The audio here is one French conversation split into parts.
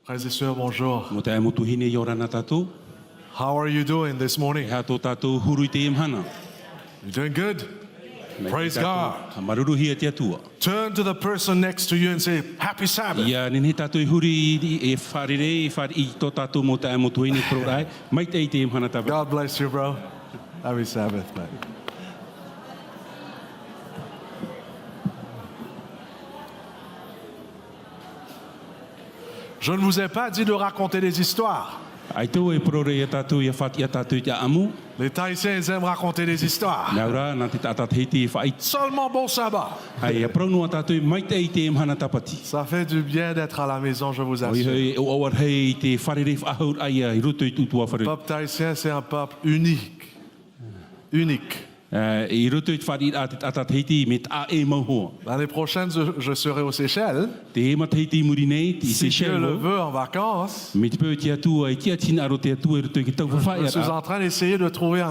Frères et sœurs, bonjour. Mo te amutuhine i ora na tātou. How are you doing this morning? Hea tō tātou huru I te imhana. You doing good? Praise God. Ka maruruhi e te atua. Turn to the person next to you and say, Happy Sabbath. Ia nini tātou I huri e wharire, e whare I tō tātou mo te amutuhine prorai. Mai te I te imhana tātou. God bless you, bro. Happy Sabbath, man. Je ne vous ai pas dit de raconter des histoires. Ai tō e prore e tātou I a whati a tātou I te amu. Les Tahitiens ils aiment raconter des histoires. Nā ura, nā te tātat heiti e whai. Seulement bon sabbat. Ai, a praunu a tātou mai te I te imhana tapati. Ça fait du bien d'être à la maison, je vous Oi assure. hei, o awar hei I te wharire whaahur ai a I roto I tūtua Le whare. peuple tahitien, c'est un peuple unique. Unique. I roto I te whare a te tātat heiti me tā e mauhoa. L'année prochaine, je serai aux Seychelles. Te e mata heiti muri nei, I Si Dieu le Seychelles. veut, en vacances. Me te pēo te atua I tia tina aro te atua I roto I ki tau Je whawhai suis ara. en train d'essayer de trouver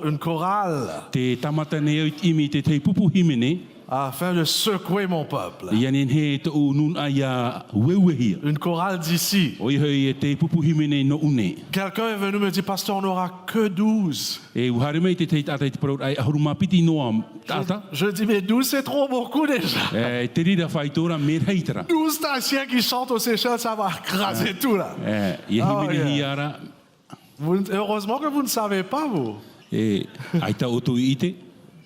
une chorale Te tamata nei au imi te tei pupu himene, afin de secouer mon peuple. I anen he te o nun ai a wewehia. Une chorale d'ici. Oi hei e te pupu himene no une. Quelqu'un est venu me dire, Pasteur, on n'aura que 12. E uhare mei te tei tata I te parau ai ahuruma piti noa tata. Je dis, mais 12, c'est trop beaucoup déjà. E te rira whaitora me reitara. 12 Tahitiens qui chantent aux Seychelles, ça va écraser tout là. Ia Oh, himene yeah. hi ara, Heureusement que vous ne savez pas, vous, e aita oto I te.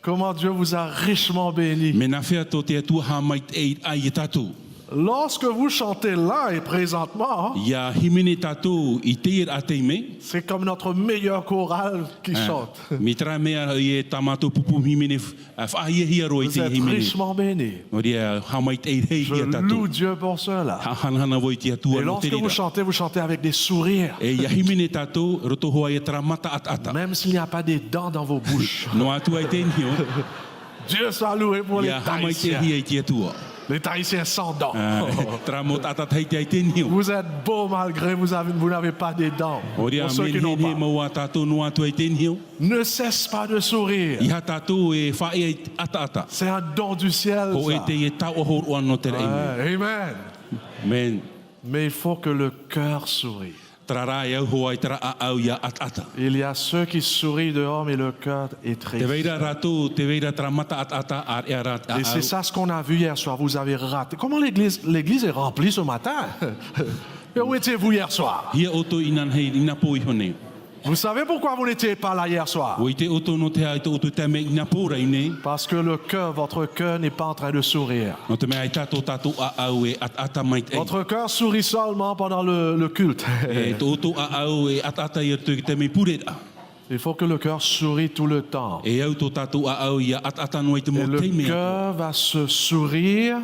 comment Dieu vous a richement béni. Me na whea tō te atua ha mai te ai e tātou. Lorsque vous chantez là et présentement, Ia himene tātou I te ir a te me. c'est comme notre meilleure chorale qui chante. Mi tra mea I e tamato pupu himene whaia hi aro I Vous te êtes himene. richement bénis. O ria hamai te hei Je hi a tātou. loue Dieu pour cela. Hanhana voi te atua Et no te lorsque rira. vous chantez avec des sourires. E ia himene tātou roto hoa e tra mata at ata. Même s'il n'y a pas des dents dans vos bouches. No atua I te nio, Dieu soit loué pour les ia hamai te Tahitiens. hi e te atua. Les Tahitiens sans dents. Tra mo tata hei te ai te nio. Vous êtes beaux malgré vous n'avez pas des dents. O ria Pour ceux qui men n'ont he pas. maua tātou no atua I te nio. Ne cesse pas de sourire. Iha tātou e whaia I ata ata. C'est un don du ciel. Ho e Ça. te e tau ahor oan no te rei. Amen. Men, Mais il faut que le cœur sourie. trara e au hoa I tra a au ia at ata. Il y a ceux qui sourient dehors, mais le cœur est Te triste. veira rātou, te veira tra mata at ata ar e rat a Et c'est au. ça ce qu'on a vu hier soir. Vous avez raté. Comment l'église est remplie ce matin? Et où étiez-vous hier soir? Hia oto inan hei ina po I hone. Vous savez pourquoi vous n'étiez pas là hier soir? O I te oto no te ai te oto te me ina po rai nei. Parce que votre cœur n'est pas en train de sourire. No te mea ai tātou tātou a au e at ata mai te ei. Votre cœur sourit seulement pendant le culte. E te oto a au e at ata i te me purera. Il faut que le cœur sourie tout le temps. E au tō tātou a au ia at ata no i te Et mo le te mea. cœur va se sourire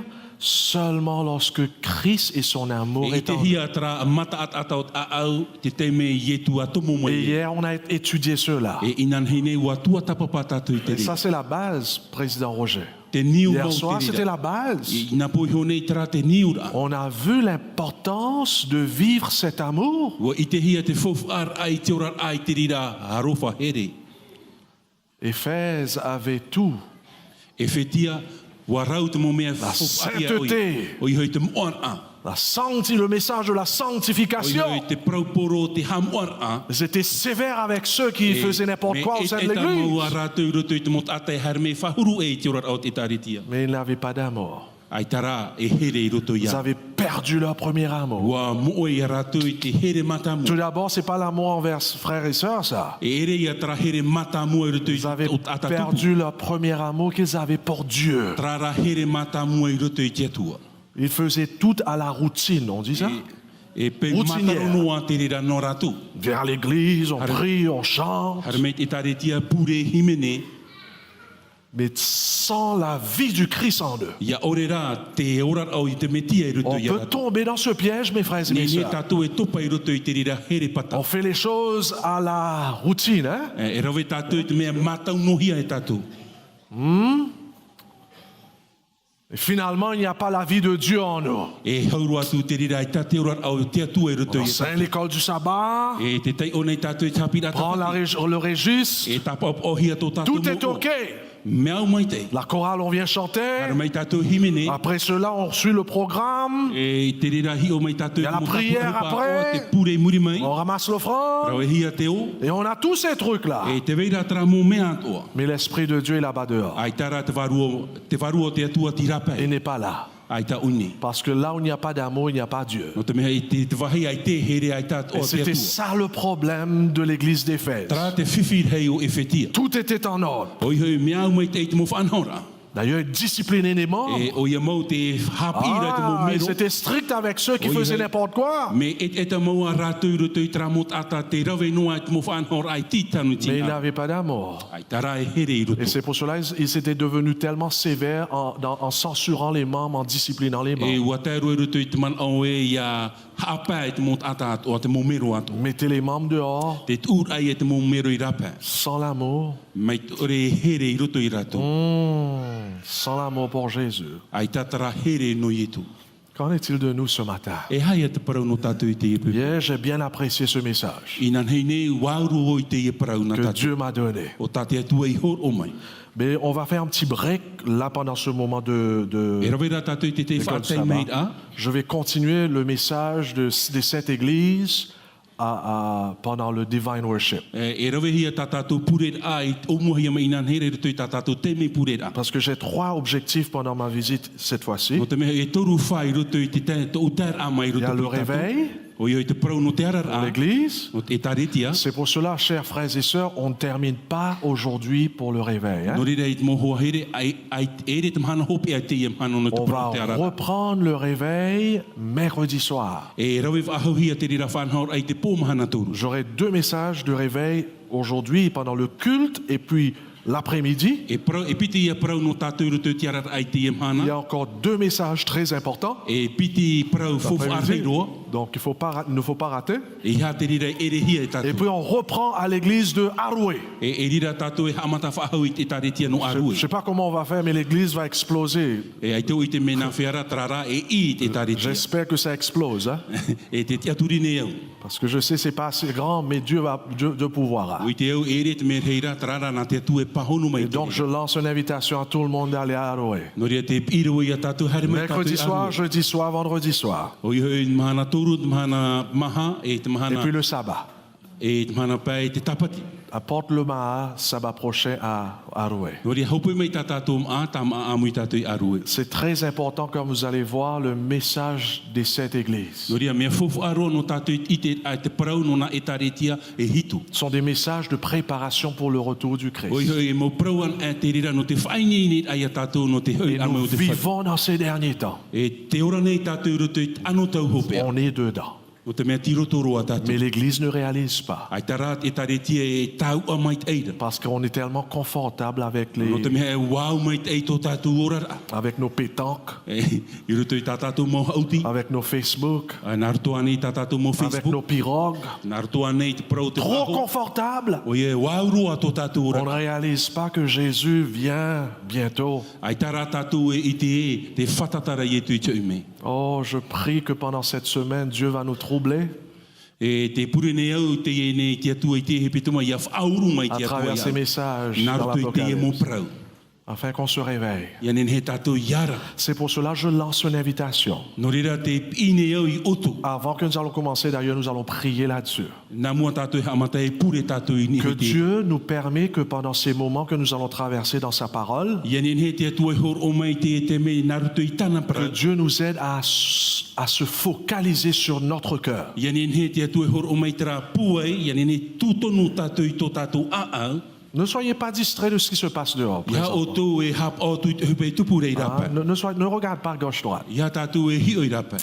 seulement lorsque Christ et son amour E I est te en nous. hia tra mata at ata o a au te me ietu a tomo Et mai. hier, on a étudié cela. E inan hei nei ua tua tapapa tātou I te Et rei. ça, c'est la base, Président Roger. Te niu Hier mau soir, te c'était rira. la base. Ina po I hone I tra te niu ra. On a vu l'importance de vivre cet amour. Ua I te hia te fofu ar ai te ora ai te rira harofa here. Éphèse avait tout. E whetia, wa rau te mo mea fofu aia oi. sainteté. O I hoi te moar a. Le message de la O I sanctification. hoi te prauporo te hamoar a. J'étais sévère avec ceux qui faisaient n'importe quoi au sein de E tamau l'église. a rātou roto I te mot atai harme whahuru e te ora au te taritia. Mais ils n'avaient pas d'amour. Ai tara e here I roto Ils ia. avaient perdu leur premier amour. Wa moe I a rātou I te here matamu. Tout d'abord, c'est pas l'amour envers frères et sœurs, ça. E ere ia tra here matamu e roto I Ils avaient o atatupu. perdu leur premier amour qu'ils avaient pour Dieu. Trara here matamu e roto I te atua. Ils faisaient tout à la routine, on dit ça? E pe Routinière. matarono a te rira no rātou. Viens à l'église, on prie, on chante. Harme te taritia pure himene. Mais sans la vie du Christ en eux. Ia ore rā te ora au I te metia I roto On I peut rātou. tomber dans ce piège, mes frères et mes Ne sœurs. tātou e topa I roto I te rira here pata. On fait les choses à la routine, hein? E rawe tātou I te mea matau nohia e tātou. Et finalement, il n'y a pas la vie de Dieu en nous. E hauru atu te rira I tate ora au te atua E roto On I enseigne l'école du sabbat, E te tei o nei tātou E tapira prend tapati. le registre, E tapa o hia tō tātou tout est mo o. OK. Meau mai te. La chorale, on vient chanter. Ara mai tātou himene. Après cela, on suit le programme. E te rira hi o mai tātou. Il y a la prière après. Te pure muri mai. On ramasse l'offrande. Rau e hia te o. Et on a tous ces trucs-là. E te veira tra mo mea toa. Mais l'Esprit de Dieu est là-bas dehors. Ai tara te varuo te atua tirape. Il n'est pas là. Ai ta uni. Parce que là où il n'y a pas d'amour, il n'y a pas Dieu. No te mea i te wahi ai te here ai tā Et o te c'était atua. ça le problème de l'église d'Éphèse. Tra te whiwhir hei o e whetia. Tout était en ordre. O i hei mea mai te mo whanhora. D'ailleurs, ils disciplinaient les membres. E o ia mau te hapira te mo Ah, ils mero. étaient stricts avec ceux qui Oui, faisaient oui. n'importe quoi. Me e te mau a rātou roto i tra mot ata te rawe noa te mo whanhora ai titanu Mais tina. ils n'avaient pas d'amour. Ai tara e here i roto. Et c'est pour cela qu'ils étaient devenus tellement sévères en censurant les membres, en disciplinant les E membres. ua te roi roto i te man au e ia hapa e te mot ata o te mo mero ato. Mettez les membres dehors, Te ur ai e te mo mero i rapa. sans l'amour. Mai te ore e here i roto i rato. Sans l'amour pour Jésus. Ai tatara here no i tu. Qu'en est-il de nous ce matin? E hai e te parau no tātou i te ipu. Hier, j'ai bien apprécié ce message I nan hei nei wauru o i te i parau na que tātou. Dieu m'a donné. O tāte atua i hor o mai. Mais on va faire un petit break là pendant ce moment E rawera tātou i te te d'école whātai sabbat. mei a. Je vais continuer le message des 7 églises pendant le Divine Worship. E rawehia tā tātou purer a i o muhia mai nan here roto i tā tātou te me purer a. Parce que j'ai 3 objectifs pendant ma visite cette fois-ci. No te mehe e toru whai roto i te tō ter a mai Il y roto a le i tātou. réveil O i te parau no te arar pour a. l'église. No te taretia. C'est pour cela, chers frères et sœurs, on ne termine pas aujourd'hui pour le réveil. hein. No rira i te mohoa here ai ere te mahana hopi ai te ia mahana no te On parau va te arar. reprendre le réveil mercredi soir. E rawe wahauhia te rira whanhaur ai te pō mahana toru. J'aurai 2 messages de réveil aujourd'hui pendant le culte et puis l'après-midi. E piti ia parau no tātou roto te arar ai te ia Il y mahana. a encore 2 messages très importants. E piti parau fofu l'après-midi. arhei roa. Donc il ne faut pas rater. E ha te rira ere hia e Et tātou. puis on reprend à l'église de Haroué. E rira tātou e hamata whahau i te taretia no Je ne arue. sais pas comment on va faire, mais l'église va exploser. E ai tau i te mena whiara trara e i te taretia. J'espère que ça explose. hein. E te tia turine au. Parce que je sais que ce n'est pas assez grand, mais Dieu pourvoira. O i te au e re te me reira trara na te atu e pahonu mai Et te. donc je lance une invitation à tout le monde d'aller à Haroué. No ria te piro i a tātou hare mai tātou Mercredi e soir, arue. jeudi soir, vendredi soir. O i hoi mahana toru, te mahana maha, e te Et mahana, puis le sabbat. e te mahana pai te tapati. Apporte le maha sabbat prochain à Haroué. No ria haupu mai tā tātou a, tā maa amui tātou i arue. C'est très important, comme vous allez voir, le message des 7 églises. No ria mea fofu aroa no tātou i te, ai te parau no na e taretia e hitu. Ce sont des messages de préparation pour le retour du O i Christ. hoi e mau prauan e te rira no te whaingi ni ai a tātou no te hoi Et anu nous o te whai. vivons dans ces derniers temps. E te ora nei tātou roto i ano tau hopea. On est dedans. O te mea tiro toro a tātou. Mais l'Église ne réalise pas. Ai tarat e taretia e tau a mai te eira. Parce qu'on est tellement confortable avec, No te mea e wau mai te ei tō tātou ora ra. avec nos pétanques, E, i roto i tā tātou mau hauti. avec nos Facebook, Nā roto anei tā tātou mau avec Facebook. nos pirogues. Nā roto anei te prau te Trop waho. confortable. O ie wau roa tō tātou On ne ora. réalise pas que Jésus vient bientôt. Ai tara tātou e i te e, te whatatara i e tu i te ume. Oh, je prie que pendant cette semaine, Dieu va nous troubler E te pure nei au te e nei te atua i te he petuma i a whauru mai à te atua travers i ces au. messages Nā dans roto i te e mo l'Apocalypse, prau. afin qu'on se réveille. Ia nen he tātou iara. C'est pour cela que je lance une invitation. No rira te ine au i oto. Avant que nous allons commencer, d'ailleurs, nous allons prier là-dessus. Nā mua tātou e hamata e pure tātou i ni Que he te. Dieu nous permet que pendant ces moments que nous allons traverser dans sa parole, Ia nen he te atua e hor o mai te e te mei nā roto i tana que prau. Dieu nous aide à se focaliser sur notre cœur. Ia nen he te atua e hor o mai tera puai. Ia nen he tūtonu tātou i tō tātou a-au. Ne soyez pas distraits de ce qui se passe dehors. Ia o présentement. tō e hap o tu i te hupe i tupu rei Ah, rapa. ne regarde pas gauche-droite. Ia tātou e hio i rapa.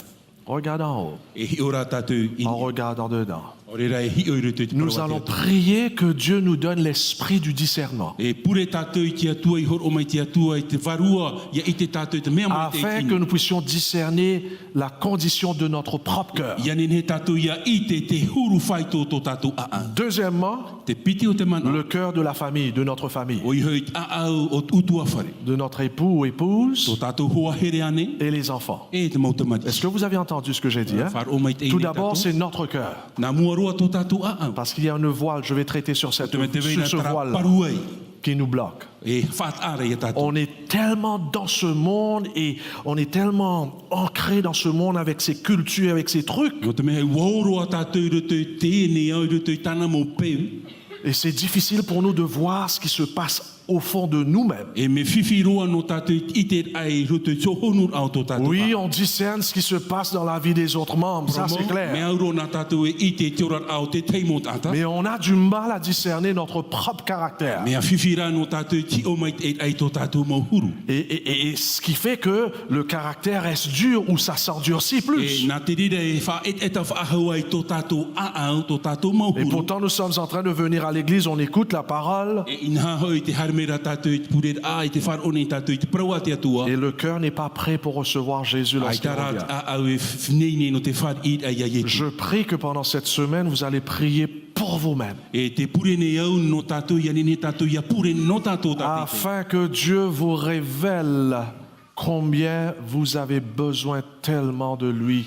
Regarde en haut, E hio rā tātou i en regardant dedans. o rira e hio i roto i te Nous parawa allons te atua. prier que Dieu nous donne l'esprit du discernement, E pure tātou i te atua i hor o mai te atua i te varua. Ia i te tātou i te mea mai te afin inu. que nous puissions discerner la condition de notre propre cœur. Ia nen he tātou ia i te huru whai tō tō tātou a-au. Deuxièmement, Te piti o te mana. le cœur de la famille, de notre famille, O i hoi a-au o utua whare. de notre époux ou épouse Tō tātou hoa here ane. et les enfants. E te mautamati. Est-ce que vous avez entendu ce que j'ai dit, hein? Whare o mai te Tout ine d'abord, tātou. c'est notre cœur. Nā mua roa tō tātou a-au. Parce qu'il y a une voile, je vais traiter sur Te me te veina ce tara voile. paruai. qui nous bloque. E whaatara ia tātou. On est tellement dans ce monde et on est tellement ancré dans ce monde avec ses cultures, avec ses trucs. No te mea wauro a tātou i roto i tēnei au i roto i tāna mō peu. Et c'est difficile pour nous de voir ce qui se passe au fond de nous-mêmes. E me whiwhiroa no tātou i te ai roto i tō honur au tō tātou. Oui, on discerne ce qui se passe dans la vie des autres membres, ça c'est Me clair. auro nā tātou e i te teorat au te teimo tāta. Mais on a du mal à discerner notre propre caractère. Me a whiwhira no tātou ti o mai e ai tō tātou mō huru. Et ce qui fait que le caractère reste dur ou ça s'endurcit E plus. nā te rira e wha et a whaahau ai tō tātou aau tō tātou mō Et huru. pourtant nous sommes en train de venir à l'église, on écoute la parole E ina hau i te harmera tātou i te pure a i te wharone i tātou i te praua te atua. et le cœur n'est pas prêt pour recevoir Jésus Ai lorsqu'il tara revient. a au e whinei no te whar i a ia ietu. Je prie que pendant cette semaine, vous allez prier pour vous-même, E te pure nei au no tātou ia nene tātou ia pure no tātou tātou. afin que Dieu vous révèle combien vous avez besoin tellement de lui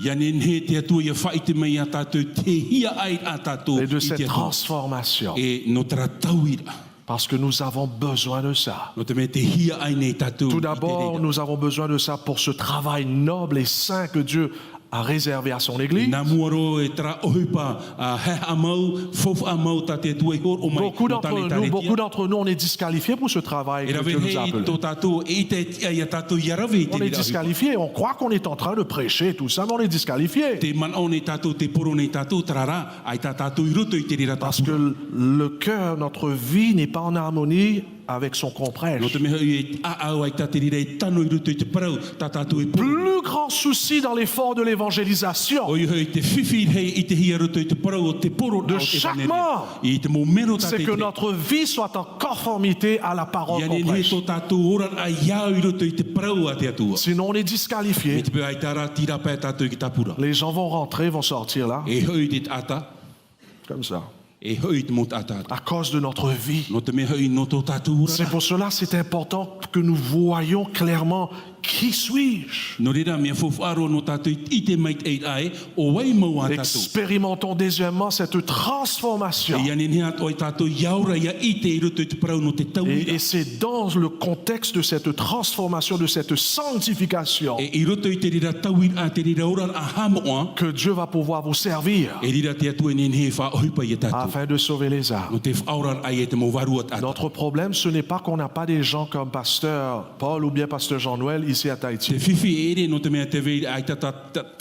Ia nene te atua ia whaite mai a tātou te hia ai a tātou et de i te cette atua. transformation, E no tara tauira. parce que nous avons besoin de ça. No te me te hia ai nei tātou. Tout i te d'abord, reira. nous avons besoin de ça pour ce travail noble et saint que Dieu a réservé à son Église. Nā muaro e tra ohipa a he amau, fof amau ta te tua i hor o mai. Beaucoup no d'entre tane nous, taretia. beaucoup d'entre nous, on est disqualifiés pour ce travail E que rawe Dieu nous a hei appelé. tō tātou e te ia tātou ia rawe i te On est rira ohipa. disqualifiés, on croit qu'on est en train de prêcher et tout ça, mais on est disqualifiés. Te man au nei tātou, te poro nei tātou, trara, ai tā tātou i roto i te rira Parce tātou. que le cœur, notre vie n'est pas en harmonie avec son No comprêche. te meha i e aau ai tā te rira e tano i roto i te parau, tā tātou e poro. Plus grand souci dans l'effort de l'évangélisation, O iho i te whiwhi hei i te hia roto i te parau o te poro De au chaque evangelia. mort, I te mō mero tā c'est te que tere. notre vie soit en conformité à la parole Ia qu'on nene prêche. tō tātou ora ai iau i roto i te parau a te atua. Sinon, on est Me disqualifié. te pēr ai tāra tira pē tātou ki tāpura. Les gens vont rentrer, vont sortir là, E hoi te ata, comme ça, e hoi te mō ata. à cause de notre vie. No te me hoi no tō tātou C'est ora. pour cela que c'est important que nous voyions clairement qui suis-je. No rira mea fofaro no tātou i te mait ei ai, o wai mau a tātou. Expérimentons deuxièmement cette transformation. E ia nene ato ai tātou iaura ia i te i roto i te parau no te tauira. Et c'est dans le contexte de cette transformation, de cette sanctification, E i roto i te rira tauira a te rira ora a hamoa, que Dieu va pouvoir vous servir e rira te atua nene he wha ohipa i a tātou. afin de sauver les âmes. No te whaora ai e te mō warua ata. Notre problème, ce n'est pas qu'on n'a pas des gens comme pasteur Paul ou bien pasteur Jean-Noël ici à Te Tahiti. whiwhi ere no te mea te vei ai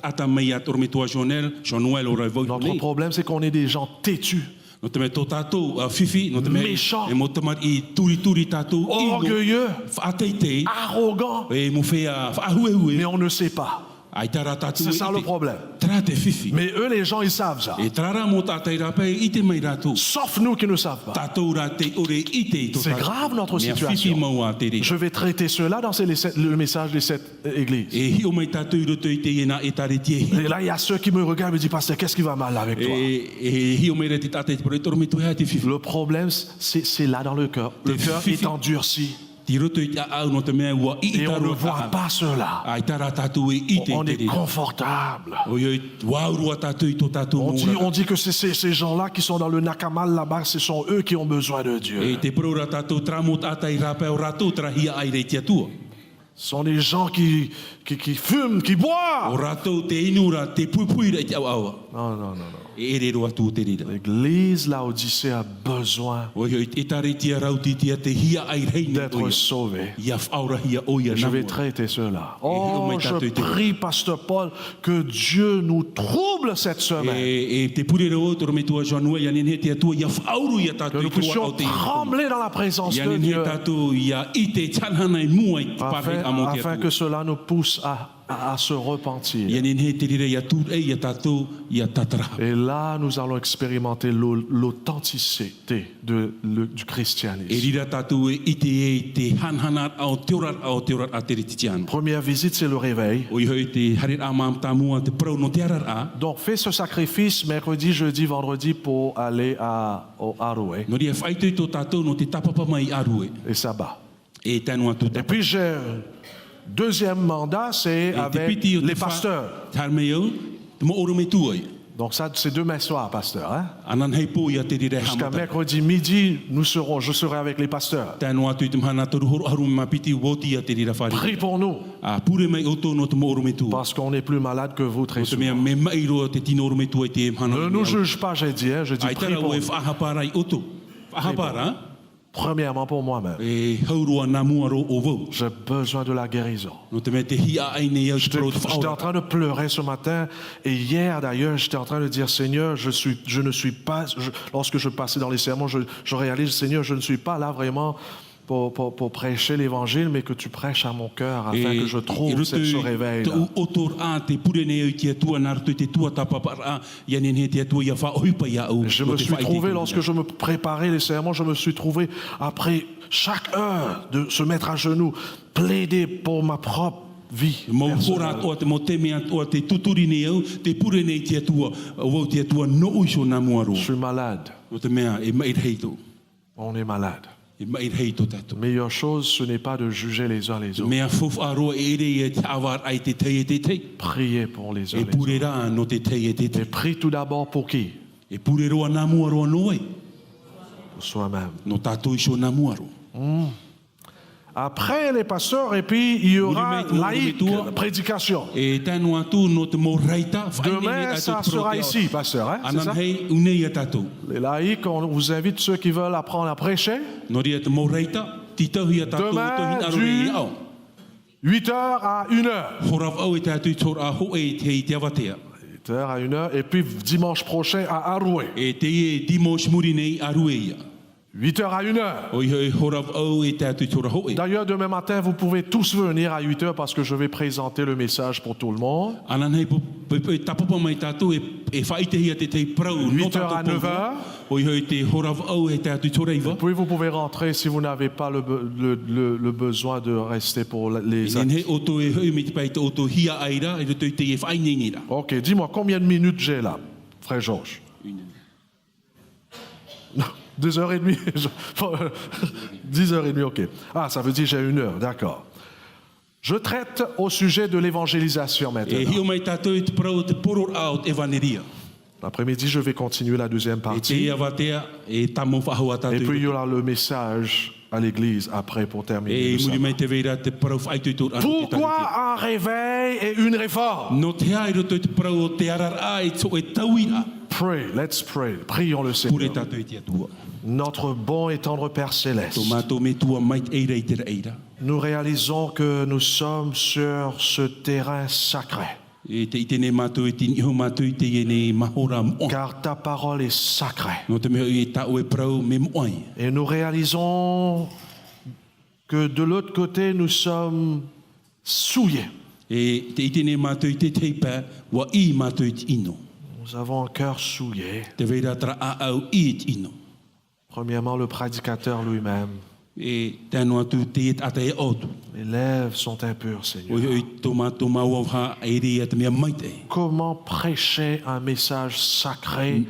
ata mai a tormetua Jean-Noël o raivo. Notre problème, c'est qu'on est des gens têtus, No te mea tō tātou whiwhi, no te mea Méchant. e mo tamar i turi tātou orgueilleux, whateitei, arrogants, e mo whea whahuehue, mais on ne sait pas. ai tara tātou C'est ça le problème. Tra te whiwhi. Mais eux, les gens, ils savent ça. E trara mo tātai rape i te mai rātou. Sauf nous qui ne savent pas. Tātou rā te ore i te i tō C'est tātou. grave notre Mea situation. whiwhi mau a te re. Je vais traiter cela dans le message des 7 églises. E hi o mai tātou i roto i te ena e tare tie hi. Et là, il y a ceux qui me regardent et me disent, Pasteur, qu'est-ce qui va mal avec toi? E hi o mai re te tātai te pore torme tu hea te whiwhi. Le problème, c'est là dans le cœur. Le cœur est endurci. Ti roto i te au no te mea ua i Et on ne voit pas cela. Ai tara tātou e i te On te est re. confortable. O ioi waurua tātou i tō tātou mōra. On dit que c'est ces gens-là qui sont dans le Nakamal là-bas, ce sont eux qui ont besoin de E Dieu. te prora tātou tramot atai rape o rātou trahia ai rei tia tua. Ce sont des gens qui fument, qui O boivent. rātou te inura, te pupui rei te au aua. Non, non, non, non. E ere roa tū te rira. L'église Laodicée a besoin O ioi e tare tia rauti tia te hia ai rei ni d'être oia. sauvée. Ia whaura hia oia Je vais namua. traiter cela. Et Oh, vous je mettez- prie, Pasteur Paul, que Dieu nous trouble cette semaine. E te purere o toro me tua Janua, ia nene tia tua, ia whauru ia Que tātou nous i tua puissions au te trembler dans la présence Ia de nene Dieu, tātou, ia i te tanhana i mua i pare a mo tia afin tua. que cela nous pousse à se repentir. Ia nene te rira ia tū e ia tātou, ia tatara. Et là, nous allons expérimenter l'authenticité du E christianisme. rira tātou e te hanhana au teorat a te rititiana. Première visite, c'est le réveil. O iho te harit a mam tamua te prau no te arar a. Donc, fais ce sacrifice mercredi, jeudi, vendredi pour aller au Aroué No ria whaitu i tō tātou no te tapapa mai arue. et sabbat. E tanu atu Et tapa. puis, j'ai deuxième mandat, c'est E te avec piti o les te pasteurs. Tarmeo, te mo oro me tuai. Donc ça, c'est demain soir, pasteur. Hein? Anan hei po ia te rire Jusqu'à hamata. mercredi midi, je serai avec les pasteurs. Tēnu atu i te mhana toru horu haru mapiti woti ia te rira whare. Prie pour nous, A pure mai o tōno te mooro me tua. parce qu'on est plus malade que vous très O te souvent. mea me mai roa te tino me tua i te mhana. Ne nous juge pas, j'ai dit. Hein? Je dis Ai prie tara pour o e nous. whahapara i oto. Whahapara, Premièrement pour moi-même. e haurua nā muaro o vau. J'ai besoin de la guérison. No te mea te hia aine iau te pro te J'étais en whaora. train de pleurer ce matin et hier d'ailleurs, j'étais en train de dire Seigneur, lorsque je passais dans les sermons, je réalise Seigneur, je ne suis pas là vraiment pour prêcher l'évangile, mais que tu prêches à mon cœur afin que je trouve ce réveil. Te otor a te pure nei au tia tua nartu te tua tapapara ia nene te tua ia whaohipa ia au. Je me suis trouvé, lorsque je me préparais les sermons, je me suis trouvé après chaque heure de se mettre à genoux, plaider pour ma propre vie. Mo personnelle. hora o te mo te mea o te tuturi nei au te pure nei tia tua o tia tua no uiso nā muaro. Je suis malade. O te mea e mai heito. On est malade. E mai heito tato. La meilleure chose, ce n'est pas de juger les uns les autres. Mea fof aroa e re e te awar ai te tei e te tei. Priez pour les uns E les autres. pure rā no te tei e te Et tei. prie tout d'abord pour qui? E pure roa nā muaro noe. Pour soi-même. No tātou iso nā muaro. Après les pasteurs, et puis il y aura laïque, prédication. E tēnu atu no te mo reita. Demain, ça sera ici, pasteur. Hein, c'est ça? Anan hei unei a tātou. Les laïcs, on vous invite ceux qui veulent apprendre à prêcher. No ria te mo reita. Titahi a tātou Demain, tohin aro du- e au. 8h à 1h. Horav au e tātou tora ho e te te awatea. 8h à 1h. Et puis dimanche prochain à Aroué. E te e dimos muri nei aru e ia. 8h à 1h. O i hoi horav au e tātou tora ho e. D'ailleurs, demain matin, vous pouvez tous venir à 8h parce que je vais présenter le message pour tout le monde. Anan hei tapapa mai tātou e whaitehi a te te prau. 8 heures à 9 heures. O i hoi te horav au e tātou tora iwa. Puis vous pouvez rentrer si vous n'avez pas le besoin de rester pour les Nen actes. he oto e hoi me te pai te oto hia aira e roto i te e whainei ra. Ok, dis-moi, combien de minutes j'ai là, frère Georges? Non, 2h30. 10h30, ok. Ah, ça veut dire j'ai 1h, d'accord. Je traite au sujet de l'évangélisation E maintenant. hio mai tātou e te prau te poror out e vaneria. L'après-midi, je vais continuer la deuxième E te partie. ia watea e tamo whahoa Et tātou. puis il y aura le message à l'église après pour terminer. E le muri sermon. mai te veira te prau whaitu tō anu te Pourquoi taritia. un réveil et une réforme? No te hai roto i te prau o te arara e tō e tauira. Pray, let's pray. Prions le Pure Seigneur. tātou e te atua. Notre bon et tendre Père Céleste, Tō mātou me tua mai te eira i te eira. nous réalisons que nous sommes sur ce terrain sacré, E te itene mātou e tini ho mātou i te iene mahora moa. car ta parole est sacrée. No te mea e tau e prau me moai. Et nous réalisons que de l'autre côté, nous sommes souillés. E te itene mātou i te teipa wa i mātou i te ino. Nous avons un cœur souillé. Te veira tra a au i te ino. Premièrement, le prédicateur lui-même. E tēnu atu te et ata e otu. Les lèvres sont impures, O Seigneur. i tō mātou mauawha e rea te mea maite. Comment prêcher un message sacré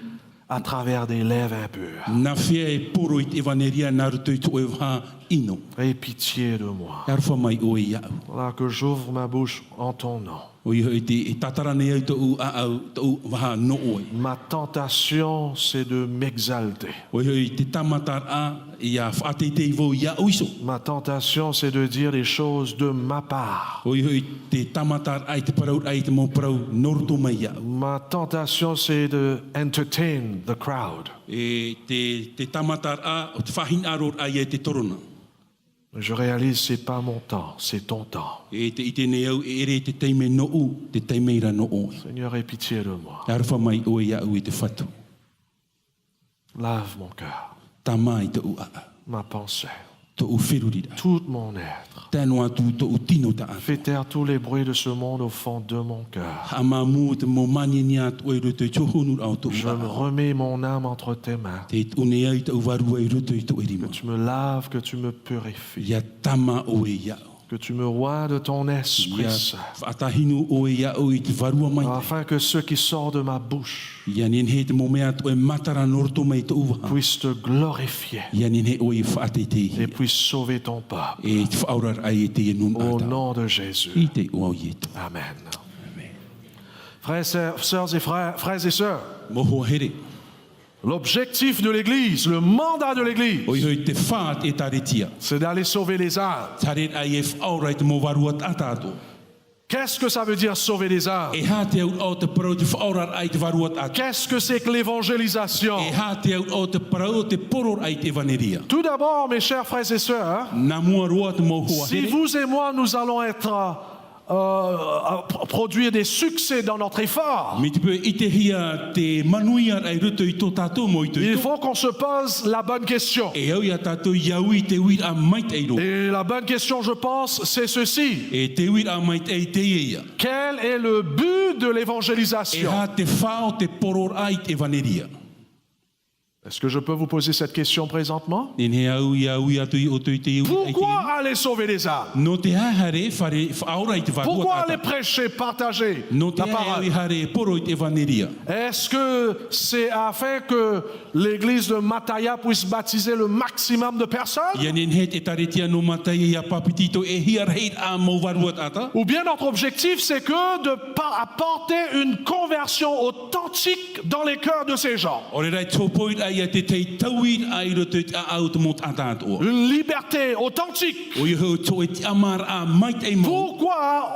à travers des lèvres impures? Nā whea e poro i te evaneria nā ruto i tō e wha ino. Aie pitié de moi. Arwha mai o e iau. Voilà que j'ouvre ma bouche en ton nom. O i hoi te e tatarane au tō u a au tō u waha no oi. Ma tentation, c'est de m'exalter. O i hoi te tamatar a i a whaate te iwo i a uiso. Ma tentation, c'est de dire les choses de ma part. O i hoi te tamatar ai te parau ai te mō parau noroto mai iau. Ma tentation, c'est de entertain the crowd. E te tamatar a o te whahin aror ai e te torona. Je réalise, c'est pas mon temps, c'est ton temps. E te ite ne au e ere te teime no u, te teimeira no oi. Seigneur, aie pitié de moi. Arwha mai o e iau i te whatu. Lave mon cœur, Tā mai te u a. ma pensée, Te u whirurira. tout mon être. Tēnu atu te u tino ta atu. Fais taire tous les bruits de ce monde au fond de mon cœur. Ha mā mua te mō mani ni atu e roto i tōhonur au te Je u me a. remets mon âme entre tes mains. Te une ai te u waru e roto i tō e rima. Que tu me laves, que tu me purifies. Ia tama o e iau. Que tu me roies de ton Ia Esprit Saint. whaatahinu o e iau i te warua mai. Afin que ce qui sort de ma bouche Ia nin he te mō mea atu e matara noroto mai te uwaha. puisse te glorifier Ia nin he o e whaate te et ihi. puisse sauver ton peuple. E te whaurar ai e te enun Au ata. nom de Jésus. I te o au ietu. Amen. Amen. Sœurs et frères et sœurs, Mo hoa here. l'objectif de l'Église, le mandat de l'Église, O i hoi te whaat e taretia. c'est d'aller sauver les âmes. Taret ai e whaorai te mo warua atato. Qu'est-ce que ça veut dire sauver les âmes? E ha te au o te parau te whaorar ai te warua atato. Qu'est-ce que c'est que l'évangélisation? E ha te au o te parau te poror ai te vaneria. Tout d'abord, mes chers frères et sœurs, Na mua roa te mo hoa si here. vous et moi, nous allons produire des succès dans notre effort, Me te pe i te hia te manuia ai ruto i tō tātou mo i tō il i tō. faut qu'on se pose la bonne question. E au ia tātou iau i te wira a mait eiro. Et la bonne question, je pense, c'est ceci. E te wira a mait ei te ia. Quel est le but de E l'évangélisation? ha te whao te poror ai te vaneria. Est-ce que je peux vous poser cette question présentement? Nene au i atu i o tō i te iu ai te iu. Pourquoi aller sauver les âmes? No te hahare whare whaora i te warua Pourquoi aller tata. prêcher, partager No te la hahare parole? i hare poro i te vaneria. Est-ce que c'est afin que l'église de Mataya puisse baptiser le maximum de personnes? Ia nen he te taretia no matai ia papitito e hia reit a mo warua tata. Ou bien notre objectif, c'est que de apporter une conversion authentique dans les cœurs de ces gens. Ore rai tōpoit ai a te tei tauir ai roto i te a au te mot atato. Une liberté authentique. O i hau tō e te amar a mait ei mo. Pourquoi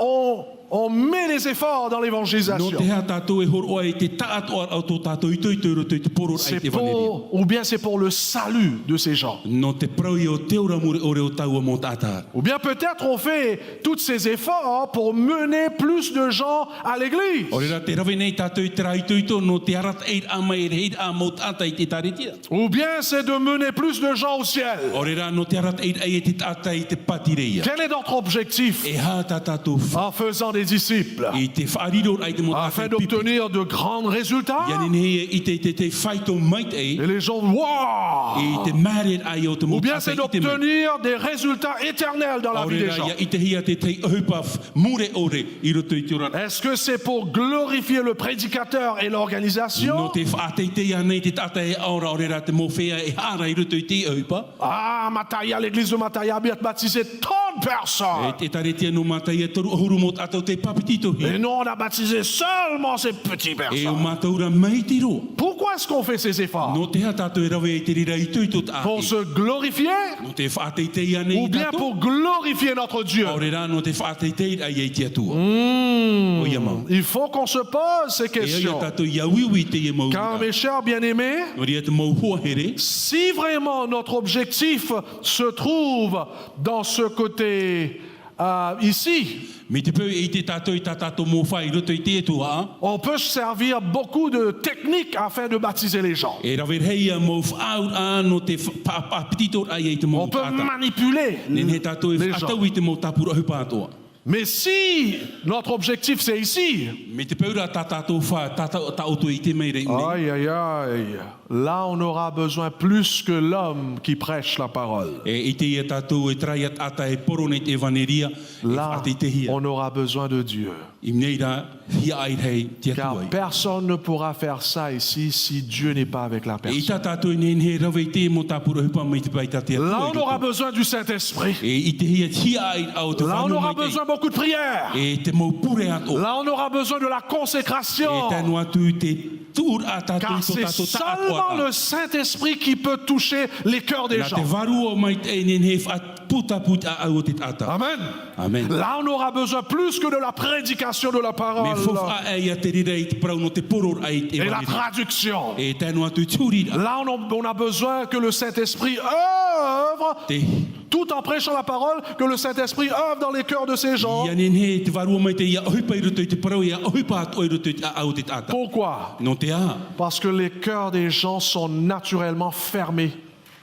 on met les efforts dans No l'évangélisation? te hea tātou e horo ai te taatu ar au tō tātou i tō roto i te poror ai C'est te vaneria. ou bien c'est pour le salut de ces gens. No te prau i o te ora mure ore o tau a mot ata. Ou bien peut-être on fait tous ces efforts pour mener plus de gens à l'église. Ore ra te rawe nei tātou i te raitoito no te arat eir a mai e reit a mot ata i te taretia. Ou bien c'est de mener plus de gens au ciel. Ore ra no te arat eir ai e te tata i te patireia. Quel est notre objectif E ha tā tātou en faisant des disciples? i te whaariro ai te mot ata Afin i pipi. d'obtenir de grands résultats. Ia nene i te whaito mait ei. Et les gens, wow! I te mare ai o te Ou mot bien ata c'est i te mai. d'obtenir des résultats éternels dans la vie des Ore ra gens. ia i te hia te tei ohupaf mure ore i roto i te ora. Est-ce que c'est pour glorifier le prédicateur et No l'organisation? te whaatei anei te tata e aura ore ra te mowhea e hara i roto i te ohupa. Ah, Mataya, l'église de Mataya a bien baptisé tant de E personnes. te taretia no matai e toru ohuru mot atau te papitito hi. Et nous, on a baptisé seulement ces petites E o personnes. mātaura mai te roa. Pourquoi est-ce qu'on fait ces efforts? No te ha tātou e rawe e te rira i tui tot Pour ake. se glorifier No te whaatei anei ou i bien tātou. pour glorifier notre Dieu? Ore ra no te whaatei ai e te atua. O ia mau. Il faut qu'on se pose ces E ia questions. tātou ia wiwi te ia mau. Car mes chers bien-aimés, No ria te mau hoa here. si vraiment notre objectif se trouve dans ce côté ici, Me te peu e te tātou i tā tātou mō whai roto i te etua. on peut se servir beaucoup de techniques afin de baptiser les gens. E rawe hei a mō whaau a no te papitito ai e te mō On peut tāta. manipuler Nen he tātou e les gens. whaatau i te mō tāpura hupa atoa. Mais si notre objectif c'est ici, Me te peura tā tātou wha tā oto i te meire i nei. aïe aïe aïe, là on aura besoin plus que l'homme qui prêche la parole. E i te ia tātou e traiat ata e poro nei te vaneria e Là whaate i te hia. on aura besoin de Dieu. I nei rā hia ai hei te Car atuai. personne ne pourra faire ça ici si Dieu n'est pas avec la E i personne. tā tātou e nen he rawe i te mō tāpura hupa mai te pai tā te Là on aura atua. besoin du Saint-Esprit. E i te hia ai au te Là on whanu aura mai te. besoin beaucoup de prières. E te mō pure ato. Là on aura besoin de la E consécration. tēnu atu te tūr a tātou Car i tō c'est tātou tā seulement atua. le Saint-Esprit qui peut toucher les cœurs des Nā te gens. varu o mai te nen he puta a au te tata. Amen. Amen. Là, on aura besoin plus que de la prédication de la Me parole fof a e a te rira i te prau no te poror ai te et la vaneria. traduction. E tēnu atu tūrira. Là, on a besoin que le Saint-Esprit œuvre, Te tout en prêchant la parole, que le Saint-Esprit œuvre dans les cœurs de ces gens. ia nen he te varu o mai te ia ohipa i roto i te parau ia ohipa atu i roto i a au te tata. Pourquoi? No te a. Parce que les cœurs des gens sont naturellement fermés.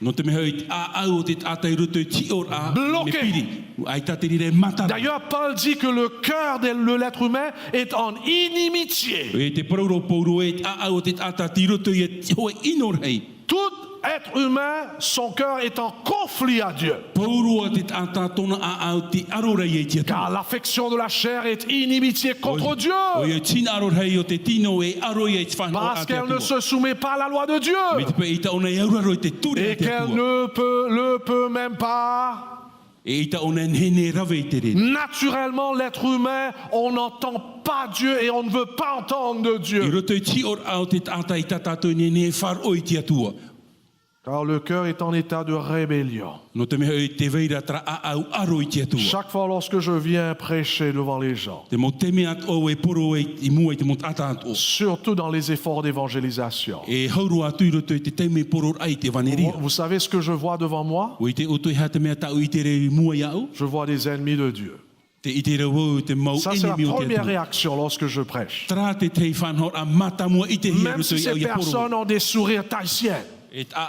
No te meha i te a au te tata i roto i ti or a. Bloqué. Me piri. Ai tā te rira e mata. D'ailleurs, Paul dit que le cœur de l'être humain est en inimitié. E te parau pauro e te a au te tata ti roto i e te hoe inor hei. Tout être humain, son cœur est en conflit à Dieu. Pauro a te tata tona a au te arora i e te Car l'affection de la chair est inimitié contre O Dieu. ia tina aror hei o te tino e aro i e te whanau Parce a te qu'elle ne atua. se soumet pas à la loi de Me Dieu. te pe i ta ona i auraro i te ture Et a te qu'elle atua. ne peut même pas E ita ona nene rave i te re. Naturellement, l'être humain, on n'entend pas Dieu et on ne veut pas entendre de I Dieu. roto i ti or au te tata i tatato nene whar o i te atua. Car le cœur est en état de rébellion. No te mea i te veira tra a au aro i te atua. Chaque fois lorsque je viens prêcher devant les gens, Te mo te mea at o e poro e i mua i te mo tata at o. surtout dans les efforts d'évangélisation, E hauru atu i roto i te teime poro ai te vaneria. vous savez ce que je vois devant moi? O i te oto i hata mea tau i te re mua i au. Je vois des ennemis de Dieu. Te i te rau te mau Ça, c'est la enemi o te première atua. réaction lorsque je prêche. Tra te te whanhor a mata mua i te hia Même roto si i au ces i poro. personnes ont des sourires tahitiens,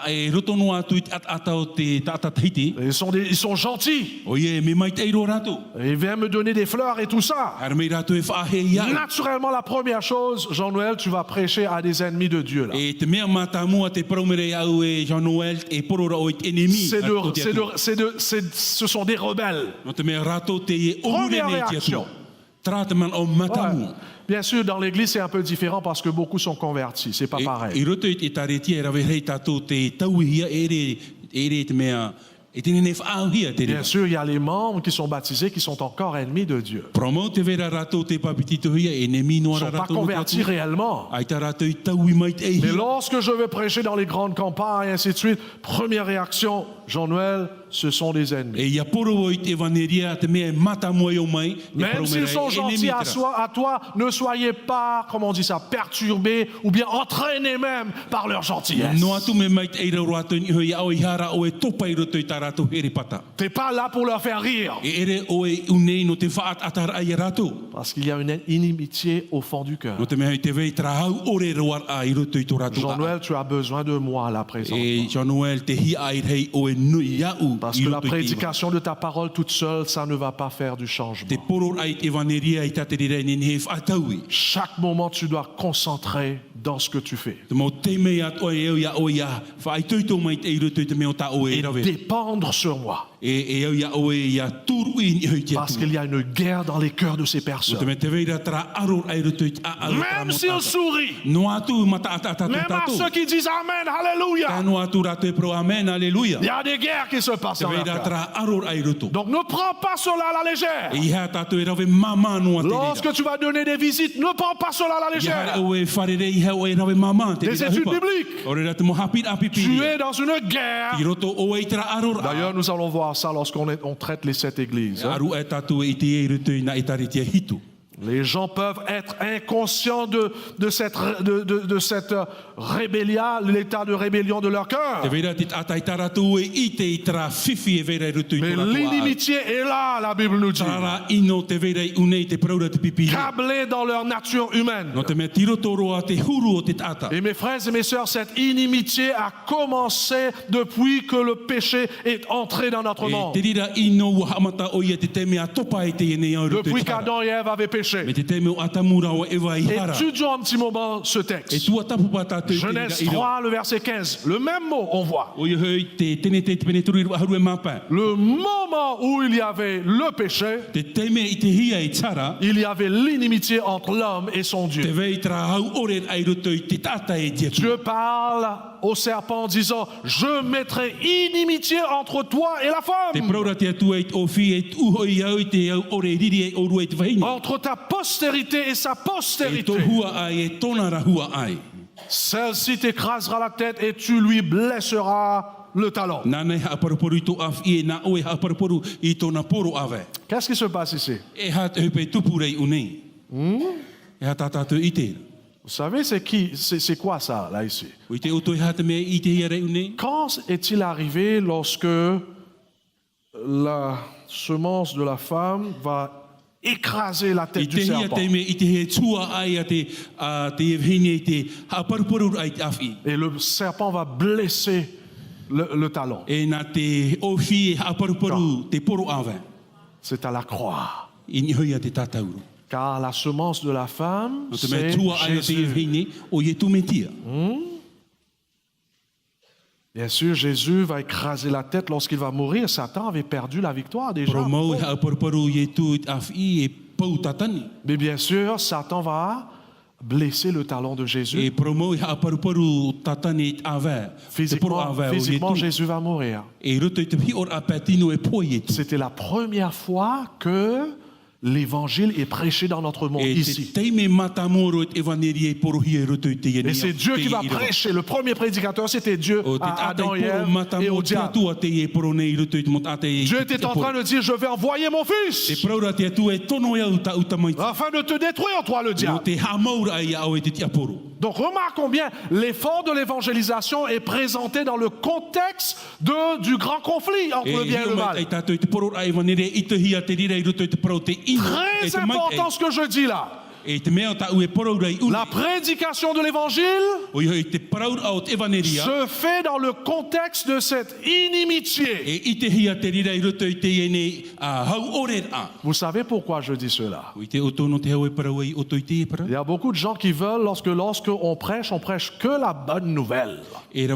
E roto no atu i te ata o te tata tahiti. ils sont gentils, O ie me mai te eiro rato. ils viennent me donner des fleurs et tout ça. Ar mei rato e whaahe i au. Naturellement, la première chose, Jean-Noël, tu vas prêcher à des ennemis de Dieu. Là. E te mea mata mua te praumere au e Jean-Noël e porora o i te enemi. Ce sont des rebelles. No te mea rato te e orune Première nei te réaction. atua. Trataman o mata Ouais. mua. Bien sûr, dans l'église, c'est un peu différent parce que beaucoup sont convertis. C'est pas I pareil. roto i te taretia e rawe hei tatou te tauhia e re te mea e te nene whaauhia te Bien re. sûr, il y a les membres qui sont baptisés qui sont encore ennemis de Dieu. Promo te vera rato te papititohia e ne Ils ne minoara sont pas rato no te convertis atu. réellement. Ai ta rato i taui mai te Mais ehi. lorsque je vais prêcher dans les grandes campagnes et ainsi de suite, première réaction, Jean-Noël, ce sont des ennemis. E ia poro o i te vaneria te mea mata mua i o mai. e Même s'ils sont gentils à toi, ne soyez pas, comment on dit ça, perturbés ou bien entraînés même par leur gentillesse. No atu me mai te eira roato ni hoi au i hara o e topa i roto i ta rato here pata. T'es pas là pour leur faire rire. E ere o e unei no te whaat atar ai rato. Parce qu'il y a une inimitié au fond du cœur. No te mea i te vei trahau ore roar a i roto i to rato a. Jean-Noël, tu as besoin de moi là présent. E Jean-Noël te hi ai rei o e nui iau. Parce que la prédication de ta parole toute seule, ça ne va pas faire du Te changement. poror ai te vaneria i taterira ni ne whaataui. Chaque moment, tu dois concentrer dans ce que tu fais. Te mo te mea at oe eo ia o ia. Whai tuito mai te i roto i te mea o ta o e Et rawe. dépendre sur moi. E eo ia o e ia turu i ni hoi te Parce atu. qu'il y a une guerre dans les cœurs de ces No te personnes. mea te veira tra aror ai roto i te a Même s'ils sourient, No atu mata ata même à ceux qui disent Amen, Alléluia, Tano atu rato e pro amen, alléluia. il y a des guerres qui se passent Te dans leur veira cœur. tra aror ai roto. Donc ne prends pas cela à la E légère. iha tato e rawe mama no ate Lorsque tu vas donner des visites, ne prends pas cela à la légère. o e wharere iha o e rawe mama te Des rira études hupa. bibliques. O re rata mo hapit api Tu piri. es dans une guerre. I roto o e tra aror a. D'ailleurs, nous allons voir ça lorsqu'on on traite les 7 églises. hein. Aru e tatu e te e roto i na i taritia hitu. Les gens peuvent être inconscients de cette rébellion, l'état de rébellion de leur Te cœur. veira te atai taratu e i te i tra fifi e veira i roto i Mais to rato a. l'inimitié est là, la Bible nous dit. Trara ino te veira i unei te praura te pipiri. Câblés dans leur nature humaine. No te mea tiro toro a te huru o te tata. Et mes frères et mes sœurs, cette inimitié a commencé depuis que le péché est entré dans notre E te monde. rira ino ua hamata o ia te te mea topa e te ene au roto i Depuis tara. qu'Adam et Ève avaient péché. Me te te mea o atamura o ewa i hara. Étudions un petit moment ce E texte. tua tapu pata te Genèse ira. 3, le verset 15. Le même mot, on voit. O ia hei te tene te te peneturi rua haru e mapa. Le moment où il y avait le péché, Te te mea i te hia i tara. il y avait l'inimitié entre l'homme et son Te Dieu. vei tra hau ore ai roto i te tata e te atu. Dieu parle au serpent en disant, je mettrai inimitié entre toi et la Te femme, praura te atu e o fi e uho i au i te au ore riri e o rua i te wahini. entre ta postérité et sa E postérité. to hua ai e tona ra hua ai. Celle-ci t'écrasera la tête et tu lui blesseras le talon. Nana ha paraporu i to af i e na o e ha paraporu i tona poro ave. Qu'est-ce qui se passe ici? E ha te hupe tupurei unei. E ha tatatu i te. Vous savez, c'est quoi ça, là, ici? O i te oto e ha te mea i te hia rei unei. Quand est-il arrivé lorsque la semence de la femme va écraser la I tête te du hia serpent? te mea i te he tua ai a te evhine i te ha paraporu ai te afi. Et le serpent va blesser le talon. E nā te ofi e ha paraporu te poro ave. C'est à la croix. I ni hoi a te tatauru. Car la semence de la femme, No te mea c'est tua ai a te Jésus. evhine o ye tu metia. Bien sûr, Jésus va écraser la tête lorsqu'il va mourir. Satan avait perdu la victoire déjà. Promau ha paraporu ye tu afi e pau tatani. Mais bien sûr, Satan va blessé le talon de Jésus. E promo I haaparuparu tatane ave. Physiquement, Jésus va mourir. E roto I te pi or apatino e poi e tu. C'était la première fois que l'évangile est prêché dans notre monde E ici. te teime matamoro et evangelie e porohi e roto I te Et c'est Dieu qui va prêcher. Le premier prédicateur, c'était Dieu à Adam et Ève et au diable. Dieu était en train de dire, je vais envoyer mon fils afin de te détruire, toi, le diable. Donc remarquons bien, l'effort de l'évangélisation est présenté dans le contexte du grand conflit entre le bien et le mal. Très important ce que je dis là. La prédication de l'évangile se fait dans le contexte de cette inimitié. Vous savez pourquoi je dis cela? Il y a beaucoup de gens qui veulent, lorsqu'on prêche que la bonne nouvelle. Que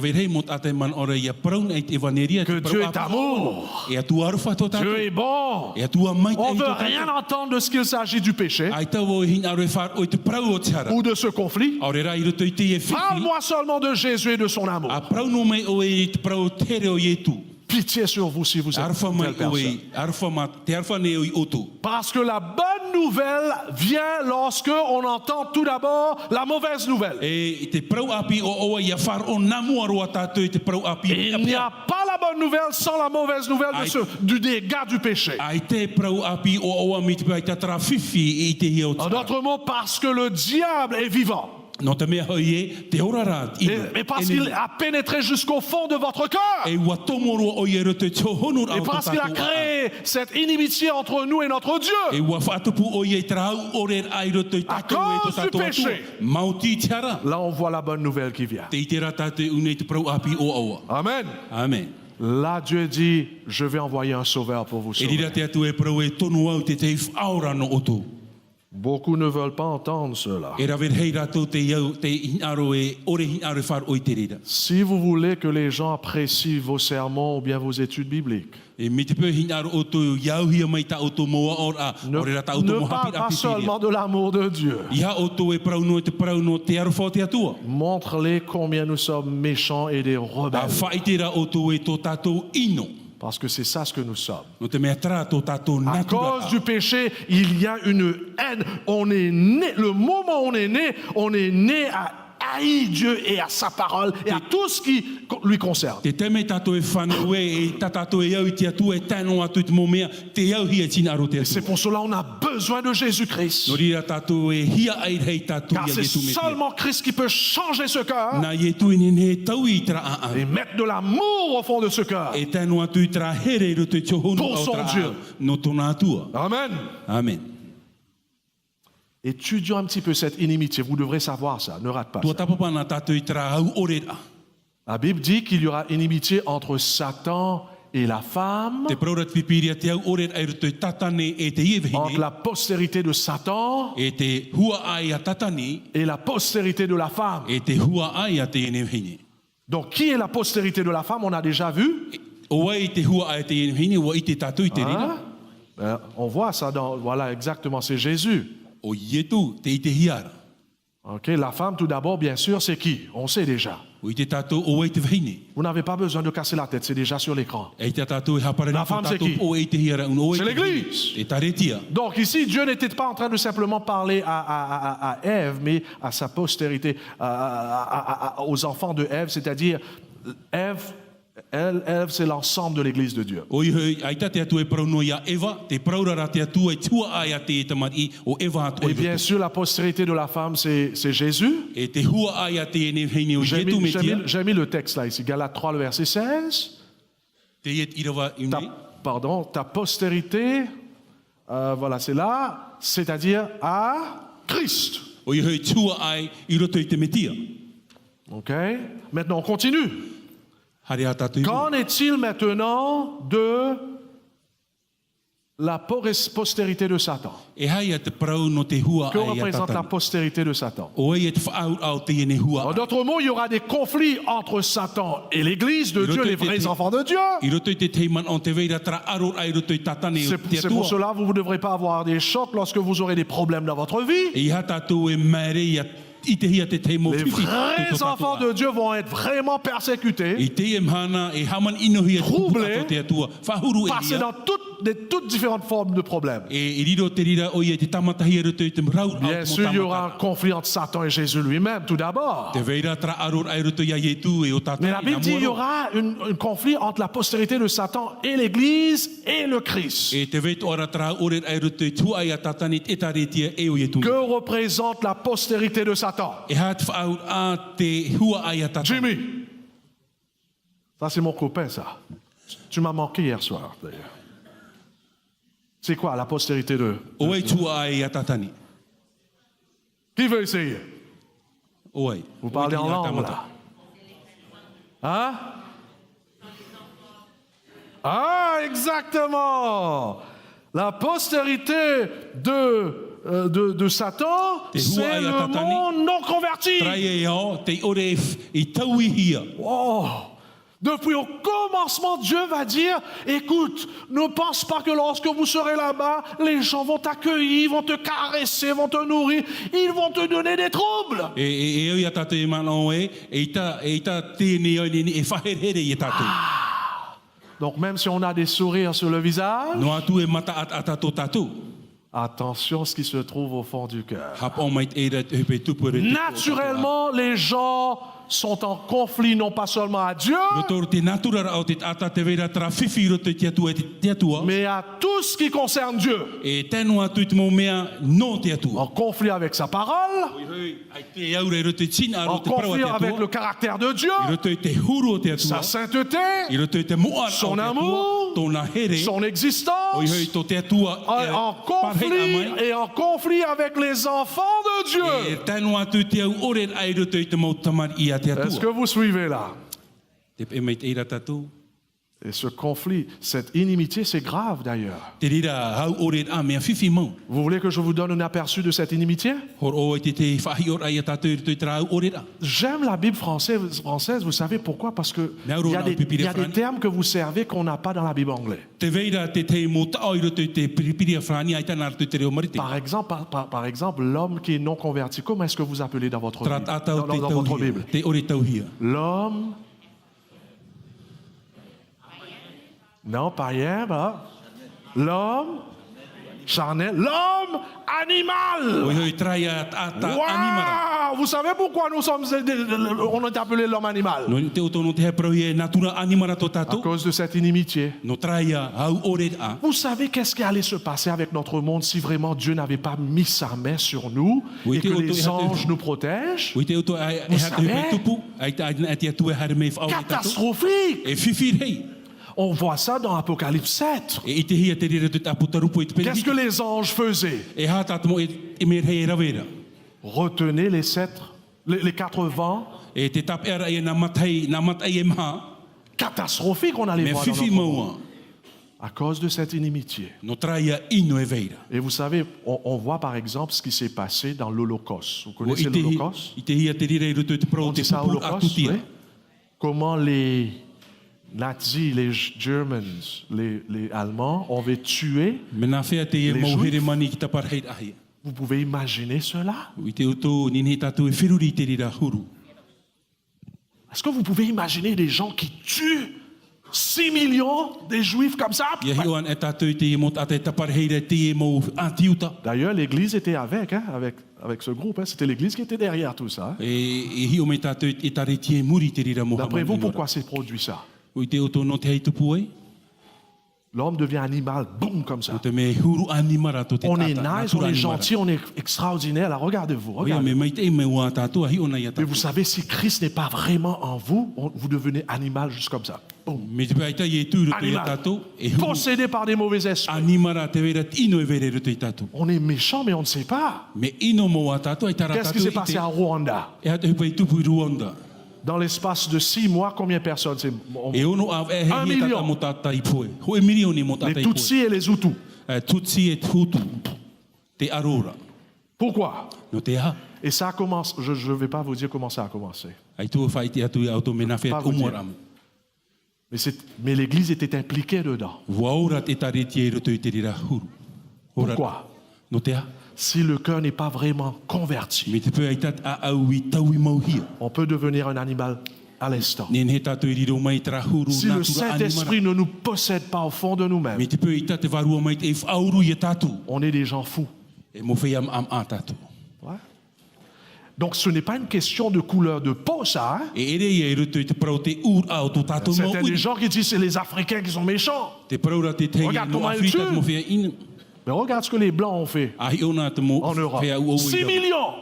Dieu est amour. Dieu est bon. On ne veut rien entendre de ce qu'il s'agit du péché ou de ce conflit. Parle-moi seulement de Jésus et de son amour. Pitié sur vous si vous êtes une telle personne. Parce que la bonne nouvelle vient lorsque on entend tout d'abord la mauvaise nouvelle. Il n'y a pas la bonne nouvelle sans la mauvaise nouvelle du dégât du péché. En d'autres mots, parce que le diable est vivant. Et parce qu'il a pénétré jusqu'au fond de votre cœur. Et parce qu'il a créé cette inimitié entre nous et notre Dieu. À cause du péché. Là, on voit la bonne nouvelle qui vient. Amen. Amen. Là, Dieu dit, je vais envoyer un sauveur pour vous sauver. Beaucoup ne veulent pas entendre cela. Si vous voulez que les gens apprécient vos sermons ou bien vos études bibliques, ne parle pas seulement de l'amour de Dieu. Montre-les combien nous sommes méchants et des rebelles. Parce que c'est ça ce que nous sommes. À cause du péché, il y a une haine. On est né, le moment où on est né à haïr Dieu et à sa parole et à tout ce qui lui concerne. Et c'est pour cela qu'on a besoin de Jésus-Christ. Car c'est seulement Christ qui peut changer ce cœur et mettre de l'amour au fond de ce cœur pour son Dieu. Amen. Amen. Étudions un petit peu cette inimitié. Vous devrez savoir ça. Ne rate pas ça. La Bible dit qu'il y aura inimitié entre Satan et la femme, entre la postérité de Satan et la postérité de la femme. Donc, qui est la postérité de la femme? On a déjà vu. Hein? On voit ça voilà, exactement, c'est Jésus. Ok, la femme tout d'abord, bien sûr, c'est qui? On sait déjà. Vous n'avez pas besoin de casser la tête, c'est déjà sur l'écran. La femme, c'est qui? C'est l'Église. Donc ici, Dieu n'était pas en train de simplement parler à Ève, mais à sa postérité, aux enfants de Ève, c'est-à-dire Ève. Ève, c'est l'ensemble de l'Église de Dieu. Et bien sûr, la postérité de la femme, c'est Jésus. J'ai mis le texte là ici, Galates 3, le verset 16. Ta postérité, voilà, c'est là, c'est-à-dire à Christ. Ok. Maintenant, on continue. Qu'en est-il maintenant la postérité de Satan. E hai a te parau no te hua Que ai a représente la tatani. postérité de Satan? O ei e te whaau au te ene En hua. d'autres mots, il y aura des conflits entre Satan et l'Église de Dieu, les vrais enfants de Dieu. I roto i te teiman on te veira tra aror ai roto i tatani o te C'est pour atua. cela que vous ne devrez pas avoir des chocs lorsque vous aurez des problèmes dans votre vie. E ha tātou e mere i te hia te teimo Les whiwhi. vrais enfants de Dieu vont être vraiment persécutés, I te e mhana e haman ino hia te pupu Troublé. ato te atua. Whahuru e passer ria. dans toutes différentes formes de problèmes. E i riro te rira o ia te tamatahi roto i te mrau au Bien te sûr, il y aura un motamata. conflit entre Satan et Jésus lui-même, tout d'abord. Te veira tra aror ai roto ia ietu e o tatani. Mais la Bible dit qu'il y aura un conflit entre la postérité de Satan et l'Église et le Christ. E te veit ora tra ore ai roto i tua ai a tatani e taretia e o ietu. Que représente la postérité de Satan? E ha te whaau a te hua ai a tatani. Jimmy, ça c'est mon copain, ça. Tu m'as manqué hier soir, d'ailleurs. C'est quoi la postérité de... O ei tua ai a tatani. Qui veut essayer? O ei. Vous parlez en langue, là. Hein? Ah, exactement! La postérité de Satan, Te hua c'est ai a le tatani. monde non converti. Trai e ao, te ore i taui hia. Oh! Depuis au commencement, Dieu va dire, écoute, ne pense pas que lorsque vous serez là-bas, les gens vont t'accueillir, vont te caresser, vont te nourrir, ils vont te donner des troubles. E ia tātou e mana o e i ta tēne o ni e whaherere i tātou. Donc même si on a des sourires sur le visage, No atu e mata a tātou tātou. attention à ce qui se trouve au fond du cœur. Hap o mai te e te hupe tupure. Naturellement, les gens sont en conflit non pas seulement à Dieu, Rotor te natura au te ata te veira tra whiwhi roto te atua e te atua. mais à tout ce qui concerne Dieu. E tēnu atu i te mau mea no te atua. En conflit avec sa parole, Ai te aure roto i tina en ro te parau conflit te avec le atua. caractère de Dieu, I roto i te huru o te sa atua. sainteté, I roto i te moa son o te amour, atua. Tōna here. son Oi existence, hei tō te atua. en conflit et en conflit avec les enfants de E Dieu. tēnu atu te au ore ai roto i te mau tamari i a te Est-ce que atua. vous suivez là? Te e mai te ira tātou. Et ce conflit, cette inimitié, c'est grave d'ailleurs. Te rira hau ore a mea whiwhi mau. Vous voulez que je vous donne un aperçu de cette inimitié? Hor o e te whahi ora ai a tātou i roto i tra hau ore a. J'aime la Bible française, vous savez pourquoi? Parce que il y a des termes que vous servez qu'on n'a pas dans la Bible anglaise. Te veira te te mo tao i roto i te piripiri a whrani ai tāna roto i te reo marite. Par exemple, l'homme qui est non converti, comment est-ce que vous appelez dans votre Tra Bible? tātou te Dans votre Bible. tauhia. Te ore tauhia. L'homme... Non, païen, bah. L'homme charnel, l'homme animal. Oi hoi trai a animara. Wow! Vous savez pourquoi on est appelé l'homme animal? No te oto no te heprohi e natura animara to À tātou. cause de cette inimitié. No trai a hau ore a. Vous savez qu'est-ce qui allait se passer avec notre monde si vraiment Dieu n'avait pas mis sa main sur nous Oui, et que t'es les auto- anges nous protègent? Oi te oto ai Vous e hatu savez? me tupu. Ai te atu e hare me whao e tātou. Catastrophique! E whiwhi hei. On voit ça dans Apocalypse 7. E i te hia te rira te aputarupu i te Qu'est-ce que perihiki. les anges faisaient? E hā tātou mo e me hei rawera. Retenez les quatre vents. E te tap era e na matai e maha. Catastrophique, on allait Me voir dans whiwhi notre monde. maua. À cause de cette inimitié. No trai a ino e veira. Et vous savez, on voit par exemple ce qui s'est passé dans l'Holocauste. Vous O connaissez l'Holocauste? i te hia te rira i roto i te pro On te dit ça pupu Holocauste, atutia. oui. Comment les nazis, les Germans, les Allemands avaient tué. Me nā whea te e Les mauhere Juifs. mani ki ta parhei ahi. Vous pouvez imaginer cela? I te uto nini tātou e whiruri te rira huru. Est-ce que vous pouvez imaginer des gens qui tuent 6 millions des Juifs comme ça? Ia hioan e tātou i te e mot ate ta parheira te e mau atiuta. D'ailleurs, l'Église était avec ce groupe. C'était l'Église qui était derrière tout ça. E hio me tātou e tare tie muri te rira moha D'après vous, mani. pourquoi s'est produit ça? O i te uto no te hei tupu e. L'homme devient animal, boum, comme ça. O te me huru animara to te On est tata, nice, on natura est animara. gentil, on est extraordinaire. Là, regardez-vous, O ia regardez. me mai te e me ua tātou a hiona ia Mais vous tātou. savez, si Christ n'est pas vraiment en vous, vous devenez animal juste comme ça. Boum. Me te paita i e tūru to ia Animal. tātou. E huru Possédé par des mauvais esprits. animara te vera ino e vere roto i tātou. On est méchant, mais on ne sait pas. Me ino mo a tātou ai tara Qu'est-ce qui tātou s'est i passé te. à Rwanda? E hatu hupa i tupu i Ruanda. Dans l'espace de 6 mois, combien de personnes? E ono a e Un he million. tata mo tata i poe. Ho e milioni mo Les tata i poe. Tutsis et les Hutus. Tutsi e Hutu, te arora. Pourquoi? No te ha. Et ça commence, je ne vais pas vous dire comment ça a commencé. Ai tu whai te atu i auto mena whea Pas vous dire. umuaram. Mais l'Église était impliquée dedans. Waura te tareti e roto i te rira huru. Ora, Pourquoi? no te ha. Si le cœur n'est pas vraiment converti, Me te pui ai tat a au i tau i mauhia. on peut devenir un animal à l'instant. Nen he tatu i riro mai tra huru Si le natura Saint-Esprit ne nous possède pas au fond de nous-mêmes, Me te pui ai tat te varua mai te e whauru i tatu. on est des gens fous. E mo whea am a tatu. Ouais. Donc ce n'est pas une question de couleur de peau, ça. Hein? E ere i e roto i te prau te ur au to tatu mau Certains des ui. gens qui disent c'est les Africains qui sont méchants. Te praura te tei Regarde no comment ils Afrika tuent. mo whea ina. Mais regarde ce que les Blancs ont fait Ahi ona te mo en Europe. whea ua 6 millions.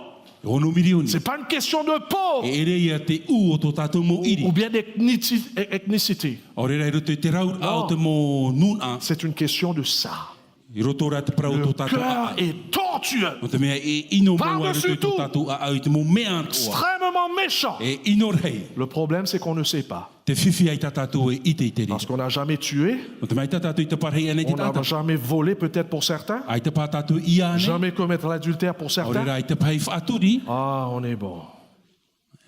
Ono milioni. Ce n'est pas une question de peau E ere ia te u o to tatu mo iri. ou bien d'ethnicité. O re rai roto i te rau au te mo nun a. C'est une question de ça. I roto ra te prau Le to tatu a. cœur est tortueux, O te mea e ino mau a roto Par-dessus i to tout. tatu a au te mo mea toa. extrêmement méchant. E ino rei. Le problème, c'est qu'on ne sait pas. Te whiwhi ai tatatu e ite i te rira. Parce qu'on n'a jamais tué, O te mai tatatu i te parhei anei te on n'a tata. jamais volé peut-être pour certains, Ai te patatu i ane. jamais commettre l'adultère pour O re certains. rai te pai whaaturi. Ah, on est bon.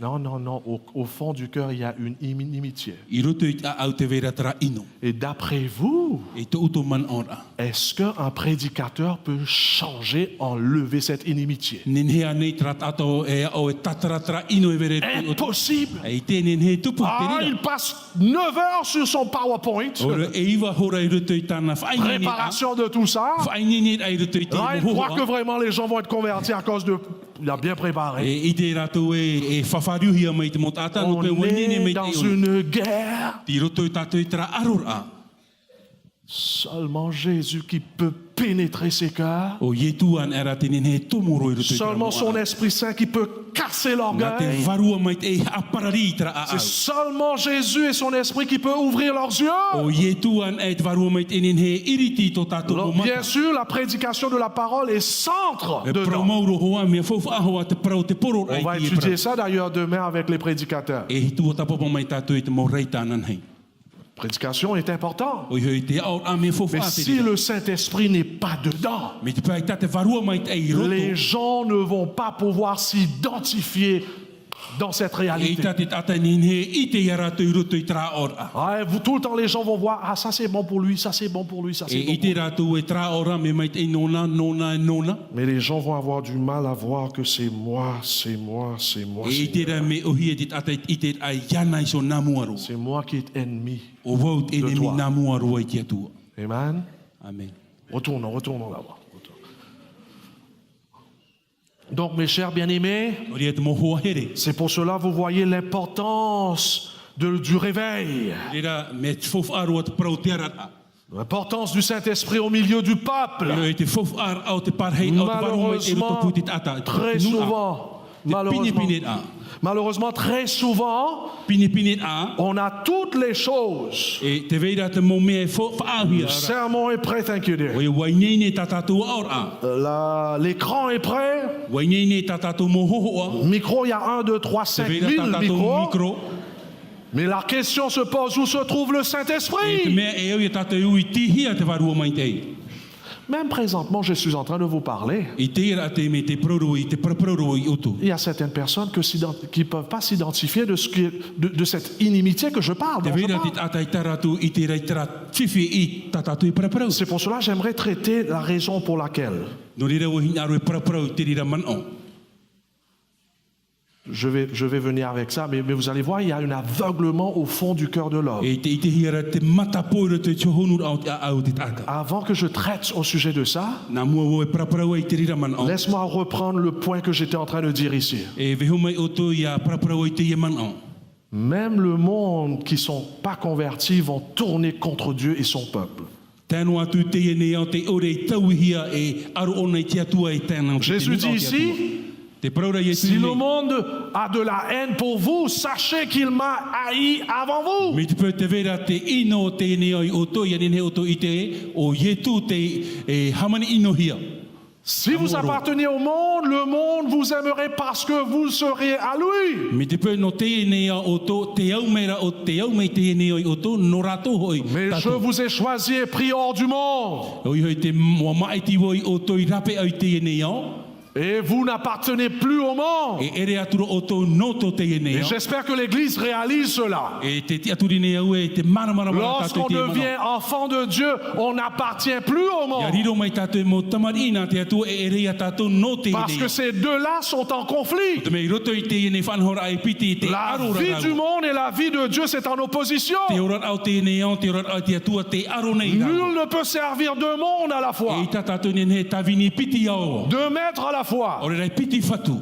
Non, non, non. Au fond du cœur, il y a une inimitié. I roto i a au te vera tra ino. Et d'après vous, E te uto man ora. est-ce qu'un prédicateur peut changer, enlever cette inimitié? Nen he anei tra tato e o e tatara tra ino e vere. Impossible. E te nen he tupu te Ah, rira. il passe 9 heures sur son PowerPoint. Ora e iwa hora i roto i tana whainini a. Préparation de tout ça. Whainini ai roto i te Là, il mohoa. croit que vraiment les gens vont être convertis à cause de... Il a bien préparé. E i te rato e whawhariuhia mai te motata no On pe wainini est mai dans te iona. une guerre. Ti roto i tato i tra arura. Seulement Jésus qui peut pénétrer ses cœurs. O ietuan era te nen he tomoro i roto i tra Seulement son moa. Esprit Saint qui peut casser Nga te l'orgueil. varua mai te e aparari tra a C'est au. seulement Jésus et son Esprit qui peut ouvrir leurs yeux. O ietuan e te varua mai te nen he iriti to tato mo Alors, mata. bien sûr, la prédication de la parole est centre E dedans. promauro hoa mea fofa ahoa te prau te poro On ai va ki e étudier ça d'ailleurs demain avec les prédicateurs. E hitu o tapopo mai tato i te mo reita nan hei. Prédication est important. O i hoi te au a mea fofa Mais a te si rira. le Saint-Esprit n'est pas dedans, Me te pai tate varua mai te ei roto. les gens ne vont pas pouvoir s'identifier dans cette E réalité. tate tata nin he i te iarato i roto i tra ora. Ah, tout le temps, les gens vont voir, ah, ça c'est bon pour lui, ça c'est bon pour lui, ça E c'est bon i pour lui. te rato e tra ora me mai te nona, nona, nona. Mais les gens vont avoir du mal à voir que c'est moi, c'est moi, c'est moi, E i te ra me ohi e te tata i te ai yana i so namuaro. c'est moi qui est ennemi. O wau te De enemi toi. namuaro i te atua. Amen. Amen. Retournons là-bas. Donc, mes chers bien-aimés, Ori e te mohoa here. c'est pour cela vous voyez l'importance du réveil, Rira me te fof aro te prau te arata. l'importance du Saint-Esprit au milieu du peuple. E te fof ar au te parhei au te varu mai te roto Malheureusement, pu te tata. très Nuna. souvent, Te pini a. malheureusement, très souvent, Pini a. on a toutes les choses. E te veira te mo mea e fof ahia. Le sermon est prêt, thank you dear. O e wainene tatatu aora. L'écran est prêt. Wainene tatatu mo hohoa. Micro, il y a 1, 2, 3, Te 5 veira 000 tatatu micros. micro. Mais la question se pose, où se trouve le E te Saint-Esprit? mea e au e tatau i tihia te varua mai te. Même présentement, je suis en train de vous parler. I te ira te me te proro i te proro i utu. Il y a certaines personnes qui ne peuvent pas s'identifier de cette inimitié que je parle. Te dont je veira te parle. atai taratu i te reitara tifi i tatatu i praparo. C'est pour cela que j'aimerais traiter la raison pour laquelle No rira o hina aro e praparo i te rira man'o. je vais venir avec ça, mais vous allez voir, il y a un aveuglement au fond du cœur de l'homme. E te i te hira te mata poira te tohonur au te tata. Avant que je traite au sujet de ça, Nā mua o e praparo i te rira man'o. laisse-moi reprendre le point que j'étais en train de dire ici. E veho mai o to ia praparo i te ia man'o. Même le monde qui ne sont pas convertis vont tourner contre Dieu et son peuple. Tēnu atu te ene au te ore i tauhia e aro ona i te atua i tēnau. Jésus dit ici, Te praura i si le monde a de la haine pour vous, sachez qu'il m'a haï avant vous. Me te pēr te vera te ino te ene ai o to, ia nene o to i te o ietu te e hamani ino hia. Si vous appartenez au monde, le monde vous aimerait parce que vous seriez à lui. Me te pe no te ne o to te au mera o te au me te ne o to no rato hoi. Mais je vous ai choisi et pris hors du monde. Oi hoi te mo mai ti voi o to I rape ai te ne o. Et vous n'appartenez plus au monde. E ere aturo o to no to te ne Et o. j'espère que l'Église réalise cela. E te ti aturi ne au e te mana mana mana Lorsqu'on devient enfant de Dieu, on n'appartient plus au Ya monde. riro mai tato mo tamarina te atu e ere ya tato no te Parce ne que o. ces deux-là sont en conflit. Te me roto I te ne fan hora ai piti te La aro vie ra. du monde et la vie de Dieu, c'est en opposition. Te ora au te ne o te ora au te atu te aro nei ra. Nul ne peut servir deux mondes à la fois. E tato ne ne tavini piti ao. Deux maîtres à la fois. Ore rai piti fatu.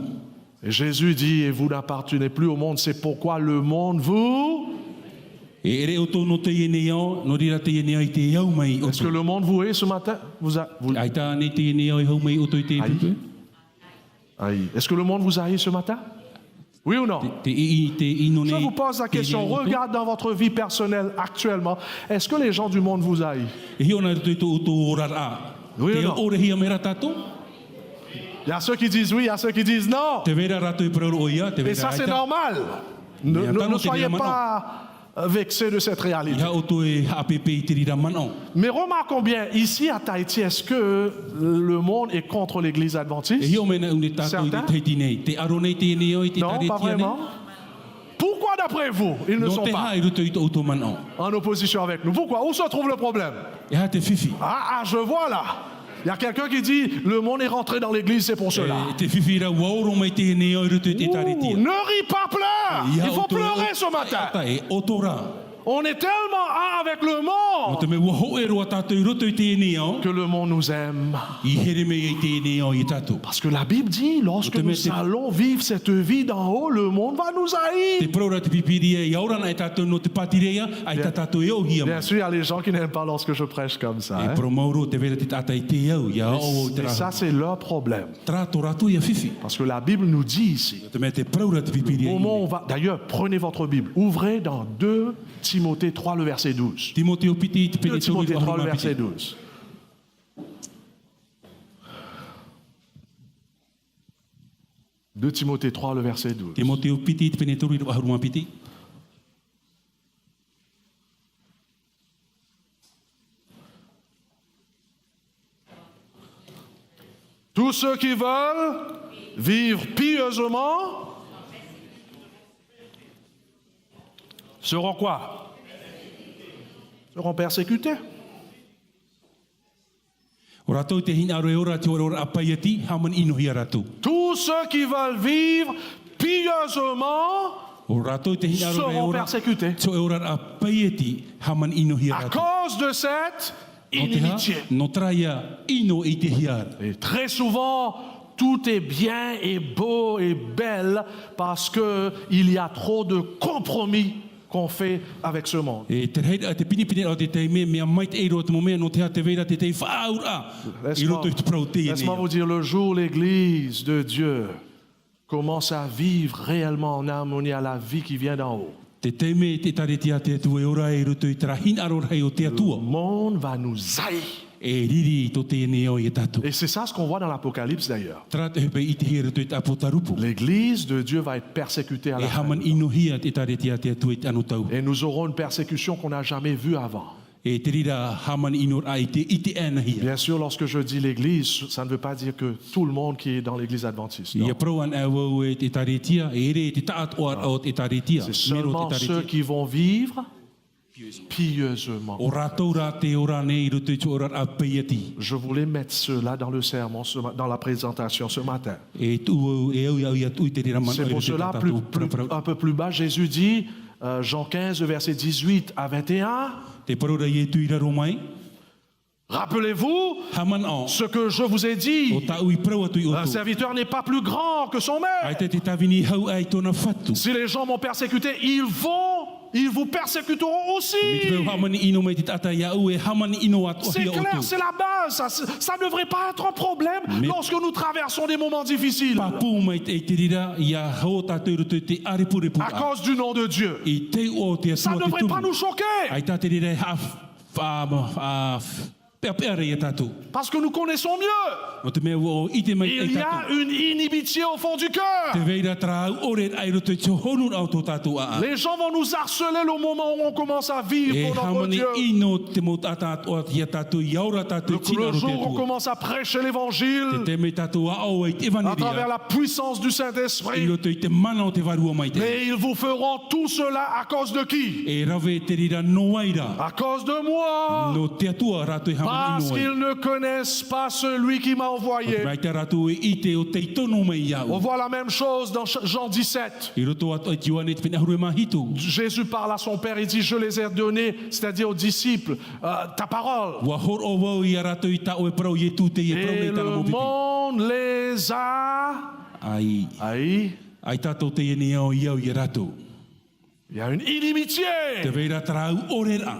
Et Jésus dit, et vous n'appartenez plus au monde, c'est pourquoi le monde vous... E ere o tono te ne o, no rira te ne o I te au mai o Est-ce que le monde vous hait ce matin? Ai ta ne te ne o I hau mai o to I te tupe. Aïe. Est-ce que le monde vous haït ce matin? Oui ou non? Te ino ne. Je vous pose la question, regarde dans votre vie personnelle actuellement, est-ce que les gens du monde vous haït? E hi ona to to to orara. Oui ou Te non? ore hi mera tato. Il y a ceux qui disent oui, il y a ceux qui disent non. Te vera rato I pro oia, te vera. Et ça c'est normal. Ne soyez pas vexés de cette réalité. Ya o to e APP I te rira mano. Mais remarquons bien, ici à Tahiti, est-ce que le monde est contre l'église E adventiste? hi o mena une tato I te te nei. Te aro nei te ne o I te Non, pas taretia nei. vraiment. Pourquoi d'après vous, ils ne No sont te pas ha I roto I to auto mano. en opposition avec nous? Pourquoi? Où se trouve le problème? E ha te fifi. Ah, je vois là. Il y a quelqu'un qui dit, le monde est rentré dans l'église, c'est pour cela. E te fifi ra wauro mai te ne o I roto I te Ouh, taretia. ne ris pas, pleure. Il faut pleurer ce matin. E otora. On est tellement un avec le monde Te me wo e roa tato I roto I te ne o. que le monde nous aime. I here me I te ne o I tato. Parce que la Bible dit, lorsque nous allons vivre cette vie d'en haut, le monde va nous Te haïr. praura te pipiria I aura na e tato no te patirea ai ta tato e o hia. Bien sûr, il y a les gens qui n'aiment pas lorsque je prêche comme ça. E hein. promauro te vera te tata I te au ia o Et ça, tra. c'est leur problème. Trato rato ia fifi. Parce que la Bible nous dit ici, Te me te praura te pipiria. au moment où on va... D'ailleurs, prenez votre Bible, ouvrez dans 2 Timothée 3, le verset 12. Timoteo piti te 2 pene Timothée tori 3, le wa verset piti. 12. « 2 Timothée 3, le verset 12. Timoteo piti te pene tori wa haruma piti. Tous ceux qui veulent vivre pieusement seront quoi? Seront persécutés. O rato te hina aro e ora te ora apaiati haman ino hia rato. Tous ceux qui veulent vivre pieusement O rato te hina aro e seront ora. persécutés So e ora apaiati haman ino hia à rato. cause de cette No te ha, inimitié. no traia ino I te hiar. Et très souvent, tout est bien et beau et belle parce que il y a trop de compromis qu'on fait avec ce monde. E te reira te pini o te te mea mai te eiro te momea no te ha te veira te te whaura. I roto I te proteine. Laisse-moi vous dire, le jour où l'Église de Dieu commence à vivre réellement en harmonie à la vie qui vient d'en haut, Te teime te taretia te atua e ora e roto I tarahin aro rei o te le atua. monde va nous haïr. E riri to te ne o I tato. Et c'est ça ce qu'on voit dans l'Apocalypse d'ailleurs. Trate hepe I te hira to I tapotarupu. L'Église de Dieu va être persécutée à E la fin. haman ino hia te taretia te atua I te anotau. Et nous aurons une persécution qu'on n'a jamais vue avant. E te rira haman ino ai te I te ana hia. Bien sûr, lorsque je dis l'Église, ça ne veut pas dire que tout le monde qui est dans l'Église adventiste. Non. Ia proan e wau e te taretia, e ere te taat oar o te taretia. C'est Mero seulement te ceux taretia. qui vont vivre pieusement. O rātou rā te ora nei roto I te ora a peiati. Je voulais mettre cela dans le sermon, dans la présentation ce matin. E tu e au ia tu te rira man. C'est pour cela, un peu plus bas, Jésus dit, Jean 15, verset 18 à 21, Te parora I e tu ira romai. rappelez-vous Haman o. ce que je vous ai dit. O tau I prau atu I Un otu. serviteur n'est pas plus grand que son Ai maître. te te tawini hau ai tona fatu. Si les gens m'ont persécuté, ils vous persécuteront Mi aussi. te pau hamani ino mai te tata iau e hamani ino atu C'est hia clair, otu. c'est la base. Ça ne devrait pas être un problème Mais- lorsque nous traversons des moments difficiles Papu mai te te rira ia hau tātou roto te aripurepu à a. cause du nom de Dieu. I te o te Ça ne atua te devrait pas tunu. nous choquer. Ai tā te rira Pea ia tātou. Parce que nous connaissons mieux. O te mea o ite mai ai Il y a tātou. une inhibition au fond du Te cœur. veira tra au ore ai roto te honu au tō tātou a. Les gens vont nous harceler le moment où on commence à vivre E pour notre hamane Dieu. ino te mo tātou o ia tātou iaura tātou tina Le ro te jour où on atua. commence à prêcher l'évangile Te me tātou a au ai te à travers vaneria. la puissance du I Saint-Esprit. roto i te mana o te varua mai te. Mais ils vous feront tout cela à cause de qui? E rave te rira no aira. À cause de moi. No te atua rato i hamane Parce ino ai. qu'ils ne connaissent pas celui qui m'a envoyé. Mai te rato e ite o te itono mai On iau. voit la même chose dans Jean 17. I roto atu ai Ioane te pina hurue mahitu. Jésus parle à son Père, il dit, je les ai donnés, c'est-à-dire aux disciples, ta parole. Wa hor o wau i a rato i ta o e parau i e tūte i e parau Et nei tala le mo pipi. monde les a Ai, haïs. ai tātou te ene au iau i a rato. Il y a une inimitié. Te veira trau orera.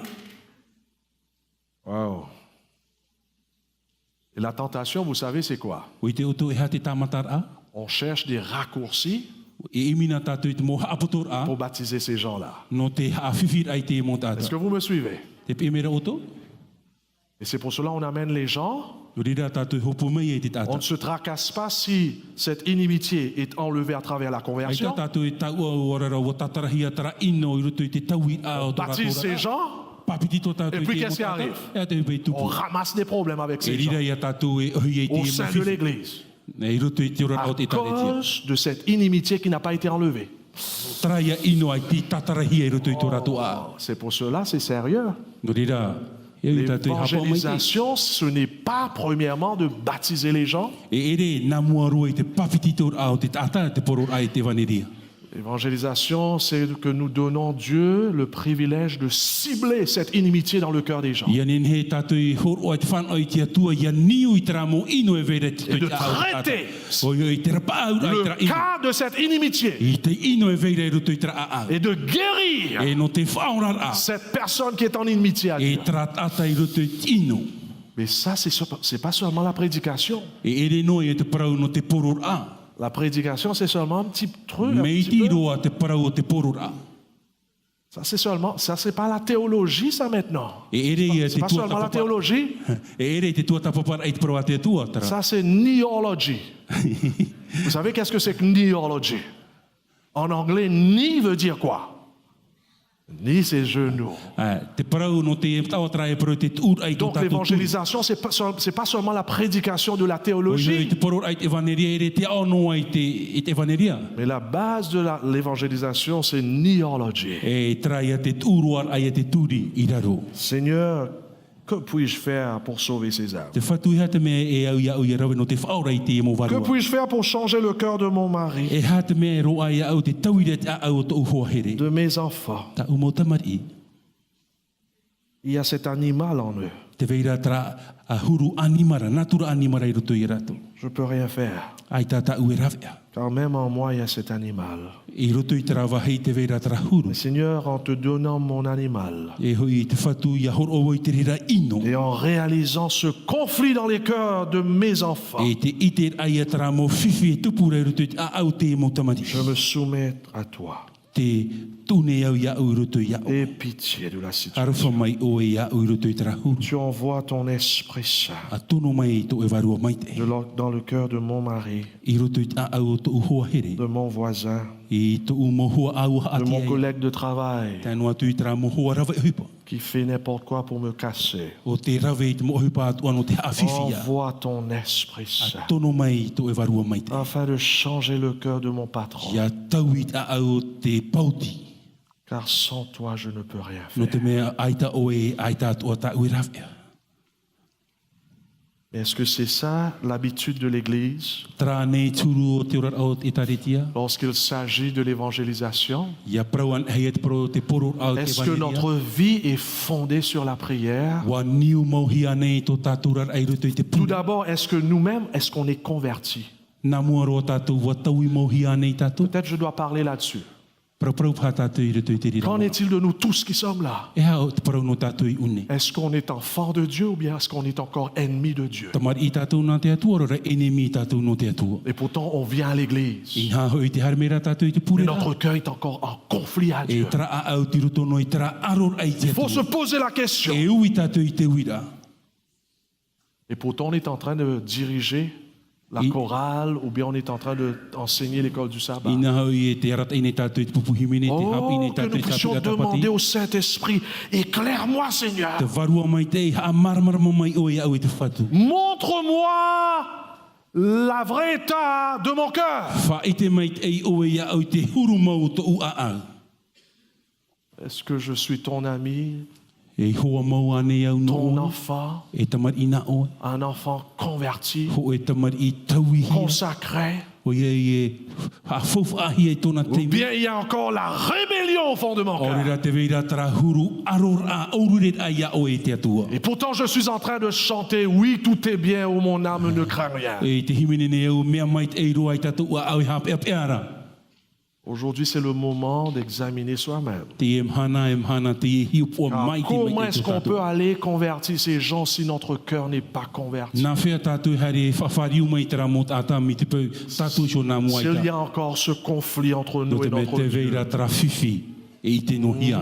Wow. Et la tentation, vous savez, c'est quoi? O i te oto e ha te tamatara. On cherche des raccourcis E imina tātou i te mo haapotor a. pour baptiser ces gens-là. No te haawhiwhir ai te mo Est-ce tātou. que vous me suivez? Te pēmera oto. Et c'est pour cela qu'on amène les gens. O rira tātou hopo mai e te On tātou. ne se tracasse pas si cette inimitié est enlevée à travers la Ai tā conversion. tātou e tau au orara o tatarahia tara ino i roto i te taui a o tō Baptise ces ratora. gens, Papiti tō tātou Et i puis te qu'est-ce qui mo tātou. arrive? E te upe tupu. on ramasse des problèmes avec E ces gens rira ia tātou e ohi e te au mo sein de whiwhi. l'Église. Nei roto i te ora À o te taretia. cause de cette inimitié qui n'a pas été enlevée. Traia ino ai te tatarahia i roto i tō rato a. C'est pour cela, c'est sérieux. No rira, e ui tātou i hapa o mai te. L'évangélisation, ce n'est pas premièrement de baptiser les gens. E ere nā mua rua i te papiti tō a o te tātā te poro ai te vaneria. L'évangélisation, c'est que nous donnons Dieu le privilège de cibler cette inimitié dans le cœur des gens. Ia nen he tātou i horo ai te whanau i te atua, ia niu i tera mo ino e vere te Et de tui a o tātou. traiter O i te rapa au ai Le tera ino. cas de cette inimitié I te ino e vere roto i tera a a. et de guérir E no te whaorar a. cette personne qui est en inimitié à E Dieu. tera ata i roto i ino. Mais ça, c'est pas seulement la prédication. E ere no e te parau no te poror a. La prédication, c'est seulement un petit truc. un Me petit iti peu. roa te parau o te poror a. Ça, c'est pas la théologie, ça maintenant. E ere ia C'est te pas tua seulement la tapapara. théologie, E ere te tua tapapara ai te parau a te atua tera. ça c'est neology. Vous savez qu'est-ce que c'est que neology? En anglais, ni veut dire quoi? Ni c'est genou. Te parau no te tawatara e parau te ur ai tō Donc tātou tū. l'évangélisation, c'est pas seulement la prédication de la O i théologie, te poror ai te vaneria, ere te ono ai te vaneria. mais la base de l'évangélisation, c'est neology. E traia te uruar ai te turi i raro. Seigneur, que puis-je faire pour sauver ces âmes? Te whatu ha te mea e au ia rawe no te whaora i te e mo Que varua. puis-je faire pour changer le cœur de mon mari, E ha te mea ro ai au te tauire te au to uhoahere. de mes enfants? Ta umo tamari. Il y a cet animal en eux. Te veira tra a huru animara, natura animara i roto i rato. Je peux rien faire, Ai tā ta ue rawea. car même en moi, il y a cet animal. I roto i tra wahei te veira tra huru. Mais Seigneur, en te donnant mon animal E hui i te whatu i a horo o i te rira ino. et en réalisant ce conflit dans les cœurs de mes enfants, E te ite ai a tra mo whiwhi e tupura i roto i a au te mo tamari. je me soumets à toi. Te tune au ia au i roto i au. Aie pitié de la situation. Arawha mai o e ia au i roto i tra huru. Tu envoies ton Esprit Saint A tono mai to e varua mai te. dans le cœur de mon mari, I roto i a au to uhoa here. de mon voisin, I to umo hua au ha de ati mon ai. collègue de travail Tēnua tu i tra mo hua rawa e hupa. qui fait n'importe quoi pour me casser. O te rawe i te mo hupa atu ano te hawhiwhia. Envoie ton Esprit Saint Tono mai to e varua mai te. afin de changer le cœur de mon patron. Ia tau i a au te pauti. Car sans toi, je ne peux rien No te faire. mea aita o e aita atu a ta ui rawea. Est-ce que c'est ça l'habitude de l'Église Tra nei turu o te ora o te taritia. lorsqu'il s'agit de l'évangélisation? Ia prauan hei te pro te poro au te Est-ce que notre vaneria. vie est fondée sur la prière? Wa niu mauhia nei to tāturar ai roto i te Tout puna. d'abord, est-ce que nous-mêmes, est-ce qu'on est convertis? Nā mua roa tātou wa tau i mauhia nei tātou. Peut-être je dois parler là-dessus. Prau pā tātou i roto i te rira. Qu'en est-il de nous tous qui sommes là? E hao te parau no tātou i une. Est-ce qu'on est enfant de Dieu ou bien est-ce qu'on est encore ennemi de Dieu? Tamar i tātou nā te atua, rora enemi tātou no te atua. Et pourtant, on vient à l'Église. I ngā hoi te harmera tātou i te Mais purera. notre cœur est encore en conflit à E Dieu. tra a au ti roto no i tra aror ai te Il faut se atua. poser la question. E ui tātou i te uira. Et pourtant, on est en train de diriger la chorale ou bien on est en train d'enseigner l'école du sabbat. Ina hau I te arat ine tātou te pupuhi mene te hap ine Que nous tātou te puissions tapira demander tapati. au Saint-Esprit, éclaire-moi Seigneur, Te varua mai te ha marmarama mai o ia au i te whatu. montre-moi la vraie état de mon cœur. Wha ite mai te o ia au i te huru mau to u a au. Est-ce que je suis ton ami, E hoa mau ane au ton no enfant, e tamar ina o. un enfant converti, Ho e tamar I tauihi. consacré, O ia I ha fofu ahi e tōna ou teimi. bien il y a encore la rébellion au fond de mon O cœur. rera te veira tara huru aror a aururet a ia o e te atua. Et pourtant je suis en train de chanter, oui, tout est bien, où mon âme ne craint rien. E te himene ne au mea mai te eiroa I tatu a au I hap e peara. Aujourd'hui, c'est le moment d'examiner soi-même. Te emhana te hiu po Car mai te comment mai est-ce te qu'on tatu. peut aller convertir ces gens si notre cœur n'est pas converti? Nā whea tātou hare whawhariu mai tera mō tātā mi te peu tātou so nā mua S'il y ita. a encore ce conflit entre No nous te et me notre te Dieu, veira tera whiwhi e I te no hia.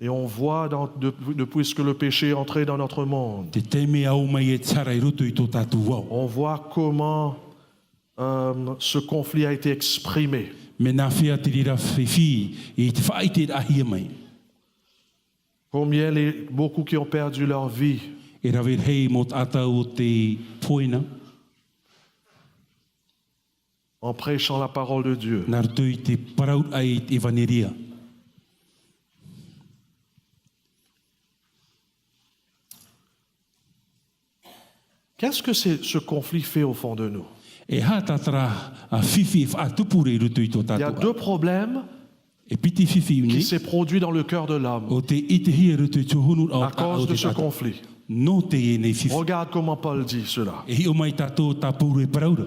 et on voit depuis que le péché est entré dans notre monde, Te teime au mai e tara I roto I tō tātou wau. on voit comment ce conflit a été exprimé. Me nā whea te rira whiwhi e te whaite ahia mai. Combien beaucoup qui ont perdu leur vie E rawe hei mō tātou o te poena. en prêchant la parole de Dieu. Nā rato I te paraut ai te evaneria. Qu'est-ce que ce conflit fait au fond de nous? E hā tātara a whiwhi e whaatupure I roto I tō Il y a tātou. deux problèmes E piti whiwhi qui uni. s'est produit dans le cœur de l'homme O te I te hia roto I tō honu au à cause de ce tātou. conflit. No te e nei whiwhi. Regarde comment Paul dit cela. E hi o mai tātou tā pūru e paraura.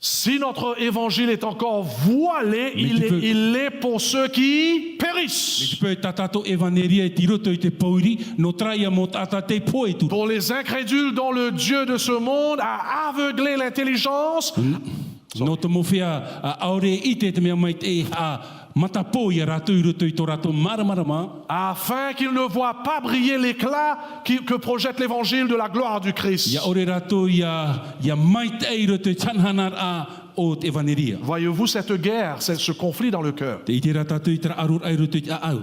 Si notre évangile est encore voilé, il est pour ceux qui Me périssent. te pēr tā tātou evaneria e ti roto I te pauri, no traia mō tātā te poe tu. Pour les incrédules dont le Dieu de ce monde a aveuglé l'intelligence, No te mowhia a aure I te mea mai te ha matapo I a rātou I roto I tō rātou maramarama, afin qu'ils ne voient pas briller l'éclat que projette l'évangile de la gloire du Christ. ia ore rātou ia mai te ei roto I tanhanar a o te evaneria. Voyez-vous cette guerre, ce conflit dans le cœur? Te I te rā tātou I tera arur ai roto I a au.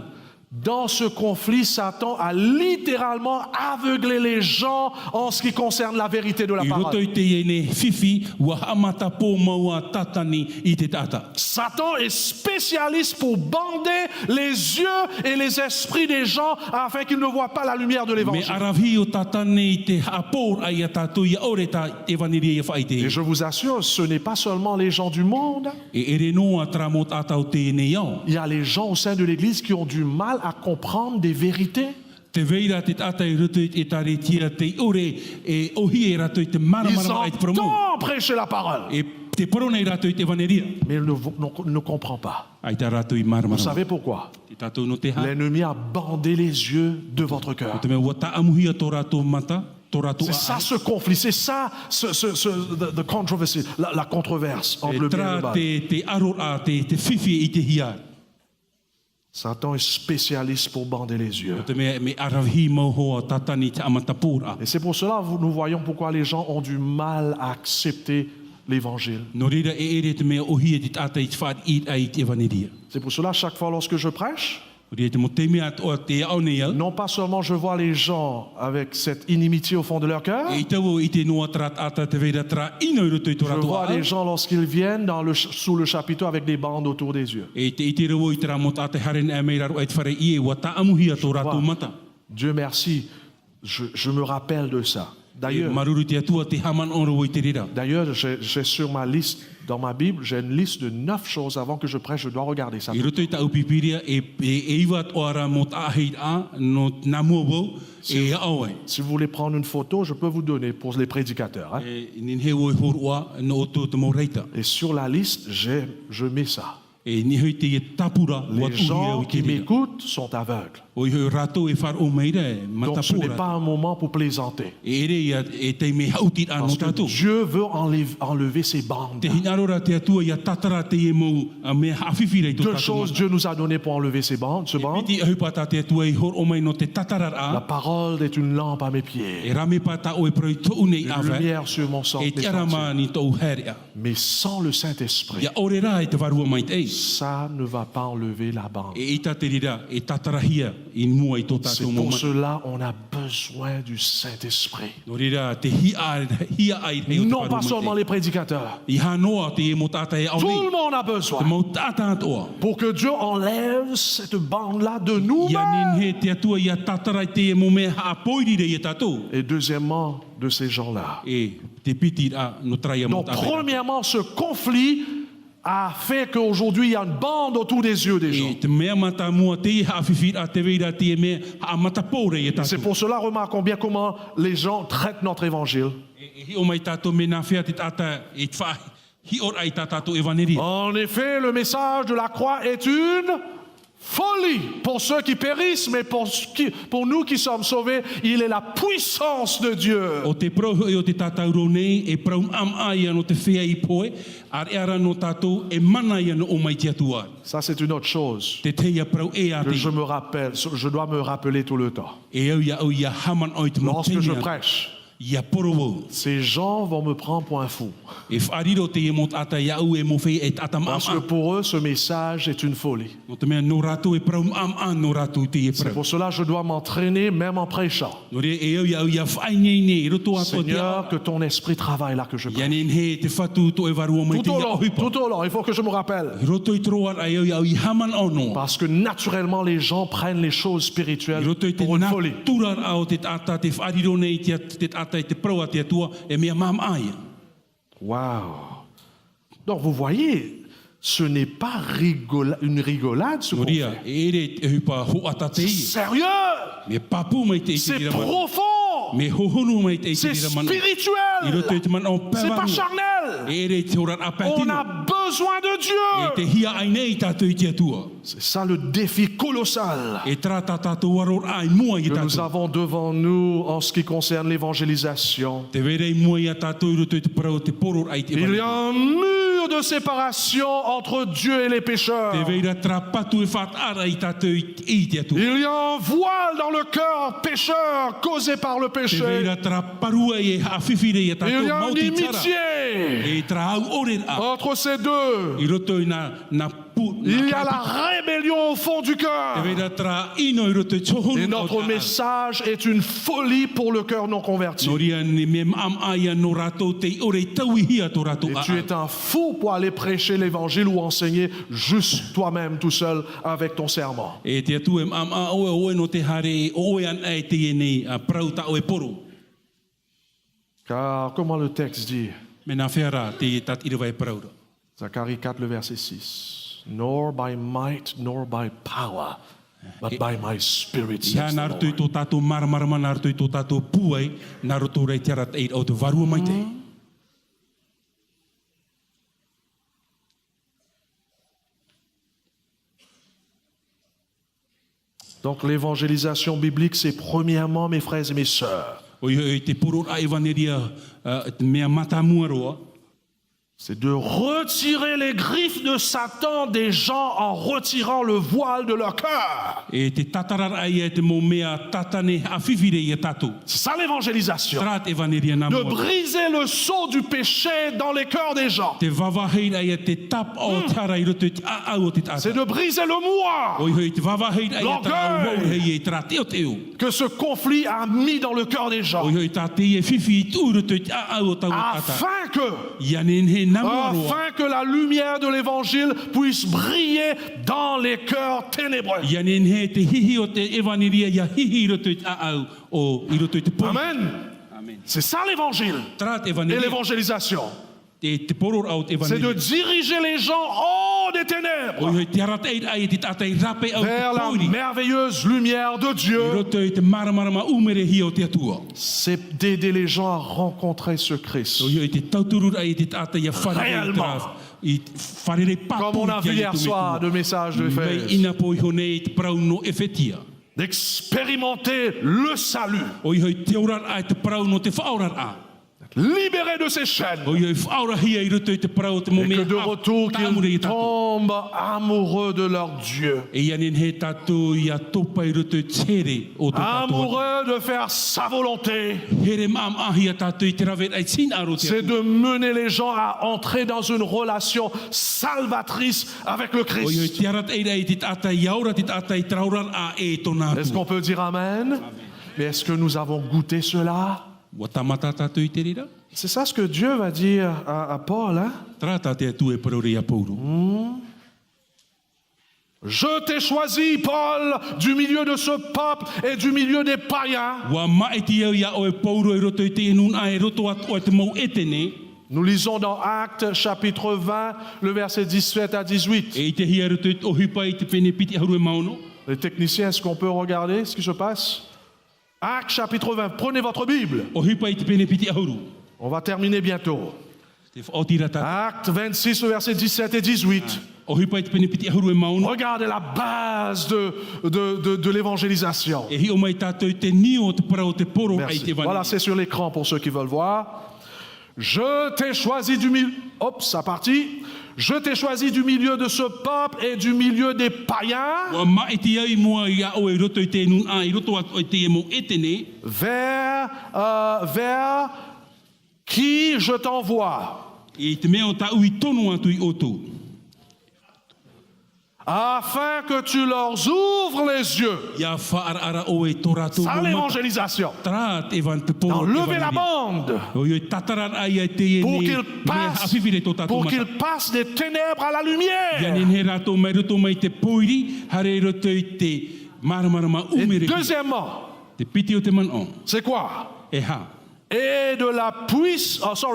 Dans ce conflit, Satan a littéralement aveuglé les gens en ce qui concerne la vérité de la I roto parole. I te e ne whiwhi, ua hamatapo maua tatani I te tata. Satan est spécialiste pour bander les yeux et les esprits des gens afin qu'ils ne voient pas la lumière de Me l'évangile. arawhi o tatane I te hapor ai a tātou ia ore tā evaneria ia whaite. Et je vous assure, ce n'est pas seulement les gens du monde, E ere noa tra mō tātou te ne iau. il y a les gens au sein de l'Église qui ont du mal à comprendre des vérités. Te veira te tata I roto I tare tia te ore e ohi e rato I te Ils maramarama ai te promo. entendent prêcher la parole, E te porona I rato I te evaneria. mais ils ne comprennent pas. Ai tā rato I Vous maramarama. savez pourquoi? Te tātou no te ha. L'ennemi a bandé les yeux de votre cœur. Te mea ua taamuhia tō rato mata, tō rato C'est ça ce conflit, c'est ça the controversy, la controverse entre E le bien et le tra mal. te aror a te whiwhi I te hia. Satan est spécialiste pour bander les yeux. Te mea me arawhi mau hoa tatani te amatapura. Et c'est pour cela que nous voyons pourquoi les gens ont du mal à accepter l'évangile. No reira e ere te mea ohi e te tata I te whaat I ai te evaneria. C'est pour cela chaque fois lorsque je prêche, Ria te mo te mea o te au nei au. non pas seulement je vois les gens avec cette inimitié au fond de leur cœur, E I tau I te noa tra ata te veira tra ino I roto I tō je rato vois au. les gens lorsqu'ils viennent sous le chapiteau avec des bandes autour des yeux. E te iti rewo I tera mo tate haren e mei raro ai te whare I e wa taamuhia tō rato mata. Dieu merci, je me rappelle de ça. E D'ailleurs, maruru te atua te haman oro I te rira. j'ai sur ma liste, dans ma Bible, j'ai une liste de 9 choses avant que je prêche, je dois regarder ça. I roto I tau pipiria e iwa o ara mo tahei a no na mua wau e aoi. Si vous voulez prendre une photo, je peux vous donner pour les prédicateurs. Hein. E nin he woi horua no o tō te mo reita. Et sur la liste, je mets ça. E ni hoi te e tapura Les watu gens ia qui i te m'écoutent sont aveugles. O i hoi rato e whar o meira e Donc ce n'est matapura. pas un moment pour plaisanter. E ere ia e te me hautit anō Parce que tātou. Dieu veut enlever ses bandes. Te hinarora te atua ia tatara te e mou a mea hawhiwhirei tō Deux tātou choses mata. Dieu nous a donné pour enlever ce bande. Piti ahu pata te atua i hor o mai no te tatara La a. parole est une lampe à mes E pieds, rame pata o e proi tō nei une awe. lumière sur mon sang. E tiarama ni tō herea. Mais sans le Saint-Esprit, Ia ore rā e te varua mai te ei. ça ne va pas enlever la bande. E ita te rira e tatarahia i mua i tō C'est tātou pour mama. cela on a besoin du Saint-Esprit. No rira te hia ai hei o te Non varua pas mai seulement te. les prédicateurs. I hanoa te e mo tata e au Tout nei. le monde a Te besoin mau tata atoa. pour que Dieu enlève cette bande-là de nous. Ia nin he te atua ia tatara te e mo mea haapoirire i e tātou. Et deuxièmement, de ces gens-là. E te piti a no traia mo Donc, tata. premièrement, ce conflit a fait qu'aujourd'hui, il y a une bande autour des yeux des gens. E te mea mata mua te i hawhiwhir a te veira te e mea haamatapoure i e C'est tātou. pour cela, remarquons bien comment les gens traitent notre évangile. E hi o mai tātou me nā whea te tata e wha hi or ai tā tātou e vaneri. En effet, le message de la croix est une folie pour ceux qui périssent, mais pour nous qui sommes sauvés, il est la puissance de Dieu. O te prau e o te tātou ro nei e prau am ai ano te whea i poe, ar e ara no tātou e mana i ano o mai te atua. Ça, c'est une autre chose Te teia prau e a que te. je me rappelle, je dois me rappeler tout le temps. E au ia haman oi te mo Lorsque je tenia. prêche, Ia poro ces gens vont me prendre pour un fou. e whariro te e mo ata ia au e mo whei e tata ma Parce que pour eux, ce message est une folie. No te mea no rātou e prau am no rātou te e C'est prau. pour cela que je dois m'entraîner même en prêchant. No re e au ia whai nei nei roto a to te Seigneur, a. que ton esprit travaille là que je Ia prêche. nen he te whatu to e varua mai te Tout au ia long, ohipa. tout au long, il faut que je me rappelle. I roto i troar ai au ia i haman ono. Parce que naturellement, les gens prennent les choses I spirituelles roto i te pour une folie. naturar au te tata te whariro nei te tata i te prau a te atua e mea mam ai. Waouh! Donc vous voyez, ce n'est pas une rigolade ce No qu'on fait. ria, e ere e hupa ho ata te C'est i. sérieux! Me papu mai te i te C'est rira mana. profond! Me hohonu mai te i te C'est rira mana. I roto i spirituel! te mana o C'est pas pewaru. charnel! E ere te oran On apatino. a besoin de E te Dieu! hia ai nei tātou i te atua. C'est ça le défi colossal E trata tātou waror ai mua i que nous tātou. avons devant nous en ce qui concerne l'évangélisation. Te verei mua i a tātou i roto i te parau te poror ai te Il y wani. a un mur de séparation entre Dieu et les pécheurs. Te veira trapatu e what ara i tātou i te atua. Il y a un voile dans le cœur pécheur causé par le Te péché. veira traparua e hawhiwhire i a Il tātou y a une mauti tara. amitié E trahau ore a. entre ces deux. I roto i na pu. Il y a la rébellion au fond du Te cœur. veira tra ino i roto i tohonu. Et notre message est une folie pour le cœur non converti. No ria ni me am aia no rato te i ore i tauhi hia tō rato Et a. tu es un fou pour aller prêcher l'évangile ou enseigner juste toi-même tout seul avec ton serment. E te atu e am a oe no te hare e oe an e te e nei a prauta o e poro. Car comment le texte dit, Me nā whera te tat ira vai praura. Zacharie 4, le verset 6, nor by might nor by power, but by my spirit, Ia says the nā roto i Lord. tō tātou maramarama, nā roto i tō tātou puai, nā roto rei te arat e au te varua mai te. Donc l'évangélisation biblique, c'est premièrement, mes frères et mes sœurs, O i te poro a evaneria mea matamua roa, c'est de retirer les griffes de Satan des gens en retirant le voile de leur cœur. e te tatarar ai e te mō mea tatane a whiwhire i a tātou. C'est ça l'évangélisation. Trat evaneria nā De mua. briser le sceau du péché dans les cœurs des gens. Te wawahei ai e te tap o tara i roto i te au o te C'est tata. de briser le moi O i hoi te wawahei ai e tā au L'orgueil. mauhei e tera teo teo. que ce conflit a mis dans le cœur des gens. O i hoi tā te e whiwhi i tū roto i te au o tau tata. Afin que Ia nen he namua roa. afin que la lumière de l'évangile puisse briller dans les cœurs ténébreux. Ia nen he te hihi o te evaneria ia hihi i roto i te au o i roto i te pori. Amen. Amen. C'est ça l'évangile Trat et evaneria. l'évangélisation. Te poror au te C'est de evaneria. diriger les gens haut des ténèbres O i te arat ei ai te atai rape au te vers la poiri. merveilleuse lumière de I Dieu, roto i te maramarama umere hi o te atua. c'est d'aider les gens à rencontrer ce Christ. O i te tauturur ai te atai a whare i Réellement. traf. I wharere papu Comme on a vu hier soir de message de Mei Éphèse, ina po i hone i te prau no efetia. d'expérimenter le salut, O i hoi te orar ai te prau no te whaorar a. libéré de ses chaînes, O i hoi whaora hi i roto i te prau te et mome que de retour qu'ils tombent amoureux de leur Dieu, E ianin he tatu i a topa i roto i tere o te tatu. amoureux de faire sa volonté. Here maam ahi a tatu i te rawet ai sin aro te C'est atu. de mener les gens à entrer dans une relation salvatrice avec le O i hoi Christ. te arat eira i te tata i aura te tata i traurar a e tona Est-ce qu'on atu. peut dire Amen? Mais est-ce que nous avons goûté cela? Wa tamata tatu i te rira. C'est ça ce que Dieu va dire à Paul. Hein? Trata te atu e parore a pauru. Je t'ai choisi, Paul, du milieu de ce peuple et du milieu des païens. Wa maeti au ia o e pauru i roto i te enun a e roto atu o e te mau etene. Nous lisons dans Actes chapitre 20, le verset 17 à 18. E i te hia roto i o hipa i te pene piti haru e mauno. Les techniciens, est-ce qu'on peut regarder ce qui se passe? Actes chapitre 20, prenez votre Bible. O hipa i te pene piti haru. On va terminer bientôt. Te whaotira tata. Actes 26, le verset 17 et 18. O hipa i te pene piti haru e mauno. Regardez la base de l'évangélisation. E hi o mai tātou i te nio o te parau te poro ai Merci. te vani. Voilà, c'est sur l'écran pour ceux qui veulent voir. Je t'ai choisi du milieu. Hop, ça partit. Je t'ai choisi du milieu de ce peuple et du milieu des païens Wa maiti ai mua ia o e roto i te nun a i roto atu o te e mo etene. vers qui je t'envoie, I te mea o tau i tonu atu i otu. afin que tu leur ouvres les yeux. Ia whaarara o e toratu Ça, l'évangélisation. Trat e van te poro. Enlever la bande O i tataran ai ai te e pour ni. qu'il Mea hawhiwhire tō passe, tātou pour mata. qu'il passe des ténèbres à la Ia lumière. nen he rato mai roto mai te poiri. Hare roto i te maramarama Et umere. deuxièmement, Te piti o te manon. c'est quoi? E ha. Et de la puissance,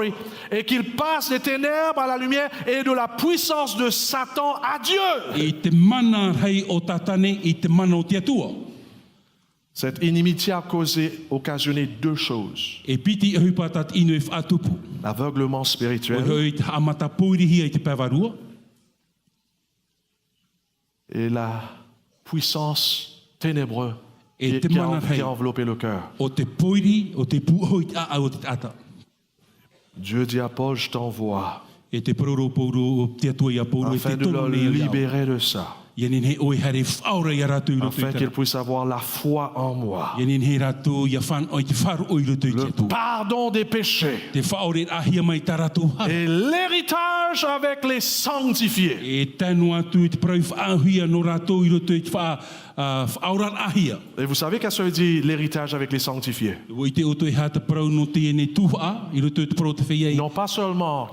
et qu'il passe des ténèbres à la lumière et de la puissance de Satan à Dieu. I te mana rei o tatane i te mana o te atua. Cette inimitié a occasionné deux choses. E piti e hui patat inu e whaatupu. L'aveuglement O spirituel hoi te amata poirihi ai te pavarua. et la puissance ténébreuse Et qui te a enveloppé le cœur. O te poiri, o te puhoi te a o te ata. Dieu dit à Paul, je t'envoie E te pororo pouro o te atua ia pouro e afin te de le tono nei au. libérer de ça, Ia nin he oi hare whaora ia ratu i roto i afin qu'il tara. puisse avoir la foi en moi, Ia nin he ratu ia whan oi te wharu oi roto i te le atua. pardon des péchés Te whaore ahia mai ta ratu hara. et l'héritage avec les sanctifiés. E tanu atu i te prau whaahia no ratu i roto i te whaoran ahia. Et vous savez qu'est-ce que ça veut dire l'héritage avec les sanctifiés? O i te oto i hata prau no te ene tuha, i roto i te prau te whea i. Non pas seulement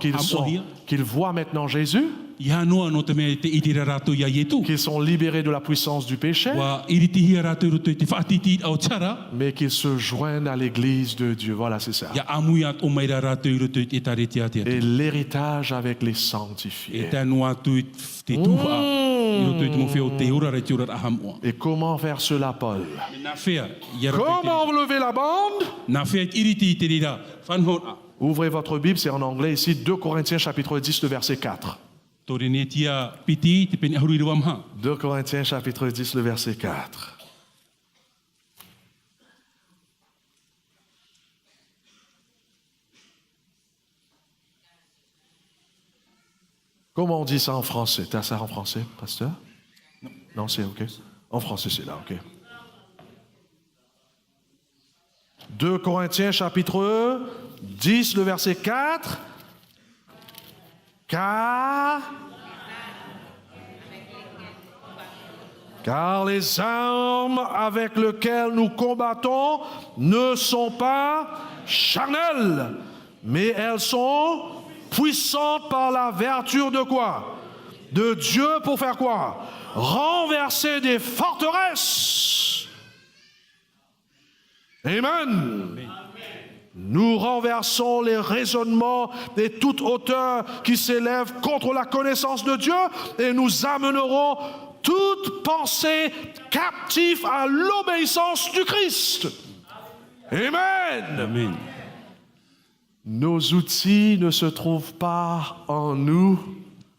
qu'ils voient maintenant Jésus, I hanoa no te mea te itira ratu ia ietu. qu'ils sont libérés de la puissance du péché, Wa iriti hia ratu i roto i te whaatiti au tara. mais qu'ils se joignent à l'église de Dieu. Voilà, c'est ça. Ia amui at o maira ratu i roto i te tareti ati atu. Et l'héritage avec les E sanctifiés. tanu atu i te tuha. I roto i te mowhea o te ura rei te ura ahamoa. Et comment faire cela, Paul? Nā whea, ia roto i te... Comment enlever la bande? Nā whea iriti i te rira. Whanhon a. Ouvrez votre Bible, c'est en anglais ici, 2 Corinthiens chapitre 10, le verset 4. Tore ne tia piti te pene ahuru i rawa maha. 2 Corinthiens chapitre 10, le verset 4. Comment on dit ça en français? T'as ça en français, pasteur? Non, c'est OK. En français, c'est là, OK. 2 Corinthiens chapitre 10, le verset 4. Car les armes avec lesquelles nous combattons ne sont pas charnelles, mais elles sont puissantes par la vertu de quoi? De Dieu pour faire quoi? Renverser des forteresses. Amen. Nous renversons les raisonnements et toute hauteur qui s'élève contre la connaissance de Dieu et nous amènerons toute pensée captive à l'obéissance du Christ. Amen. Amen. Nos outils ne se trouvent pas en nous.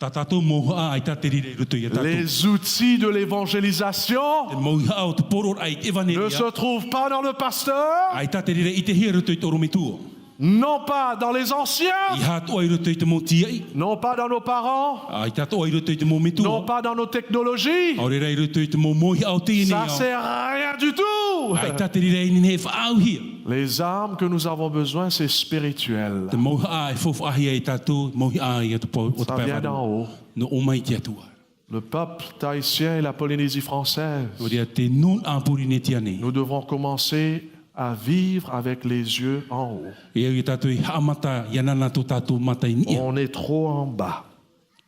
Ta tātou moha ai tā te rire rutu i a tātou. Les outils de l'évangélisation Te moha au te poror ai te ne evaneria. se trouvent pas dans le pasteur, Ai tā te rire i te hia rutu i te oromitua. non pas dans les anciens, I hātua ai rutu i te moti ai. non pas dans nos parents, Ai tātou ai rutu i te mō non mitua. pas dans nos technologies. Aore rei rutu i te mō mohi au te ine Ça au. sert à rien du tout. Ai tā te rire i nene whaau hia. Les armes que nous avons besoin, c'est spirituel. Te moha ai fofu ahi ai tātou, mohi ai atu o te Ça vient d'en pēwhanu. haut. No o mai te atua. Le peuple tahitien et la Polynésie française, O rea te nun a puri ne tiane. nous devons commencer à vivre avec les yeux en haut. E au i tātou i haamata, ianana tō tātou mata i nia. On est trop en bas.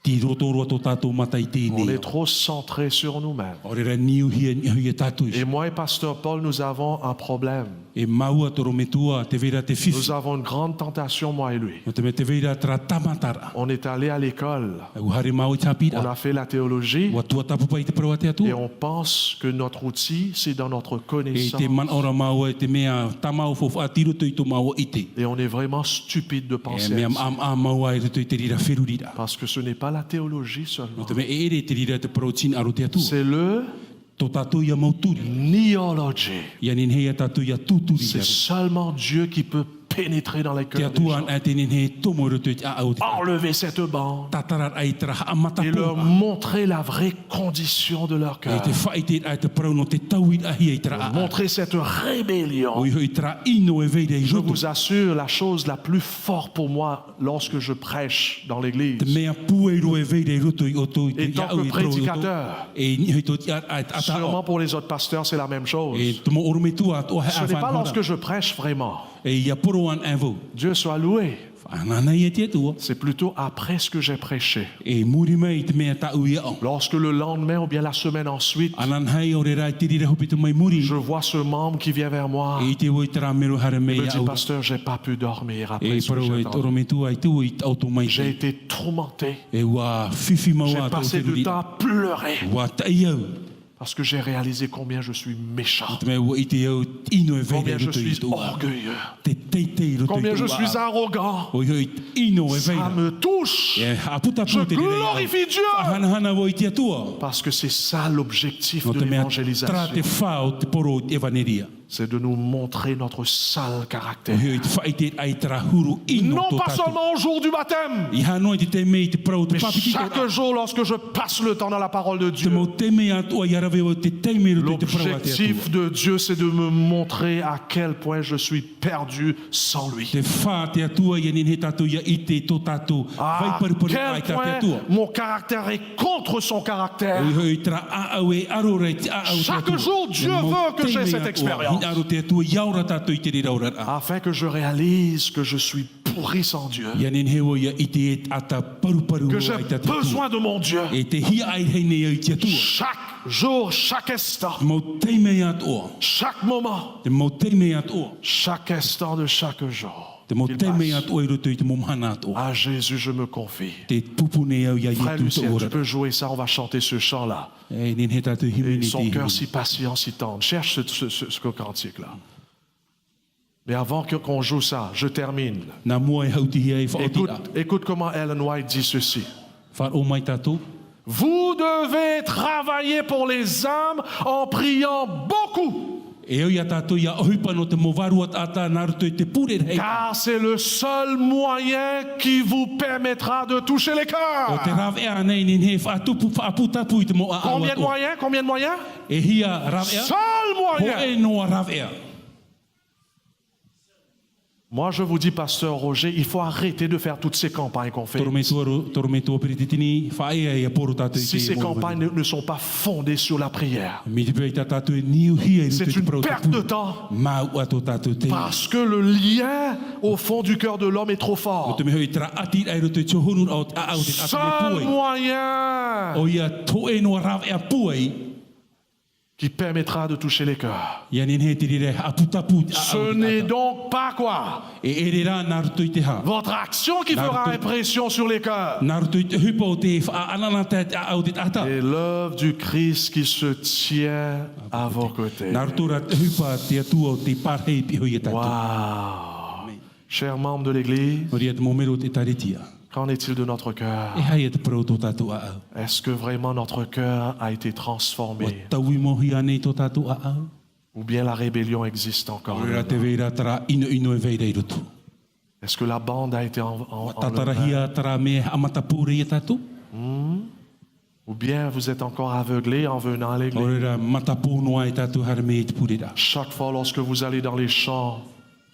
Ti rotoroa tō tātou mata i On tēnei. est trop centré sur nous-mêmes. O rera niu hia hui e tātou. Et moi et Pasteur Paul, nous avons un problème. E maua toro metua te vera te Nous fifi. avons une grande tentation, moi et lui. O te me te vera tra tamatara. On est allé à l'école, Au hare mau i on tāpira. a fait la théologie Wa tua tapupa i te parawa te et atua. on pense que notre outil, c'est dans notre E connaissance. te man ora maua e te mea tamau fofu a tiroto i tō maua i te. Et on est vraiment stupide de E penser à mea ça. am maua e ruto i te rira wherurira. Parce que ce n'est pas la théologie No seulement. te me e ere te rira te protein aro te atua. C'est le Tō tātou ia mauturi. neology. Ia ninhea tātou ia tūturi. C'est seulement Dieu qui peut pénétrer dans les Te cœurs des atua gens. an te ninhe tomo ruto i te a au te. Enlever cette bande Tatarar ai tra amata et leur pōra. montrer la vraie condition de leur E cœur. te whaite ai te parau no te tauit ahi ai tra a. Montrer cette rébellion. O i tra ino e veire i Je roto. vous assure, la chose la plus forte pour moi lorsque je prêche dans l'église, Te mea puero e veire i roto i oto i te Et tant iau que i trau i oto. prédicateur, E ni hoi tō ata sûrement o. pour les autres pasteurs, c'est la même chose. E tumo orometua at o he Ce n'est pas awhan lorsque hora. je prêche vraiment. E ia poro an anvo. Dieu soit loué. Whanana ia te atua. C'est plutôt après ce que j'ai prêché. E muri mai te mea tau ia o. Lorsque le lendemain ou bien la semaine ensuite, Anan hai o re rai te rira hopi te mai muri. je vois ce membre qui vient vers moi. E i te oi tra mero hara Il mei me dit, au. pasteur, j'ai pas pu dormir après E ce que paro j'ai e entendu. orometua i tu i auto mai. J'ai été tourmenté. E wa fifi J'ai maua tō passé te du ruri. temps à pleurer Wa tai au. parce que j'ai réalisé combien je suis méchant, Te mea ua i te au ino e veire combien je roto i suis tō a. orgueilleux, Te teitei roto i combien je tō suis a. arrogant. O i ino e Ça veire. me touche E aputa Je pu te rira. glorifie Dieu. Hana hana wo i te atua. parce que c'est ça l'objectif No de te mea tra l'évangélisation. te whao te poro i evaneria. C'est de nous montrer notre sale O caractère. hioi te whaite ai tra huru ino Non tō pas tātou. seulement au jour du baptême, I hanoi te te mei te prau te mais papiti tō chaque jour lorsque je passe le temps dans la parole de Te Dieu. mo te mea atua i arawe o te teime roto i te prau a te atua. L'objectif de Dieu, c'est de me montrer à quel point je suis perdu sans lui. Te wha te atua i anin he tātou ia i te tō tātou. Vai À pariparu ai quel tā te point atua. mon caractère est contre son caractère. O hoi tra a au e aro rei te a au te Chaque atua. jour, Dieu Te mo veut que te j'ai mea cette atua. expérience. Hi aro te atua iaura tātou i te rira ora a. Afin que je réalise que je suis pourri sans Dieu. I anin he o ia i te e ata paruparu Que ai j'ai tā te atua. besoin de mon Dieu. E te hia ai hei nei ai te atua. Chaque jour, chaque instant, Te mo teime atua. chaque moment, Te mo teime atua. chaque instant de chaque jour. Te mo qu'il teime passe. atua i roto i te momhana atua. À Jésus, je me confie. Te pupune au ia i Frère tu Lucien, tō tu ora. peux jouer ça, on va chanter ce chant-là. E nin he tātou Et himini te son cœur himini. si patient, si tendre. Cherche ce cantique-là. Mais avant qu'on joue ça, je termine. Nā mua e hauti hia e whaoti Écoute, a. écoute comment Ellen White dit ceci. Whar o mai tātou. Vous devez travailler pour les âmes en priant beaucoup, E au ia tātou ia ohipa no te movaruat ata nā ruto i te pure hei. car c'est le seul moyen qui vous permettra de toucher les O te cœurs. rav ea nei nin he whaatupu whaaputapu i te mo a Combien awa de moyens? Combien de moyens? E hia rav ea. Seul Ho moyen. e noa rav ea. Moi, je vous dis, pasteur Roger, il faut arrêter de faire toutes ces campagnes qu'on fait. Torometua pirititini whaea ia poro tātou i Si ces te campagnes ne sont pas fondées sur la prière, Mi te pei tā tātou e niu hia i ruto c'est i te une prau perte de temps. Mau ato tātou te. Parce que le lien au fond du cœur de l'homme est trop O fort. te me hoi tra ati ai ruto i te honun au te a au te ata Seul me puai. moyen. O ia to e noa rav ea puai. qui permettra de toucher les cœurs. Ia nen he tiri re aputapu. Ce n'est donc pas quoi E ere rā nā ruto i te ha. votre action qui fera impression sur les cœurs. Nā ruto i te hupa o te anana te au te ata. Et l'œuvre du Christ qui se tient à vos côtés. Nā ruto ra te hupa te atua o te parhei piho i e tatu. Wow. Chers membres de l'Église, Ori at momero te taritia. qu'en est-il de notre cœur? E hai at pro tō tātou a au. Est-ce que vraiment notre cœur a été O transformé? taui mohi anei tō tātou a au. Ou bien la rébellion existe encore? Ori ra te veira tara ino e veirei rotu. Est-ce que la bande a été enlevée? Tatarahia tara me amatapure i e tātou. Ou bien vous êtes encore aveuglé en venant à l'église? Ori ra matapu noa i tātou hare me i te purera. Chaque fois lorsque vous allez dans les champs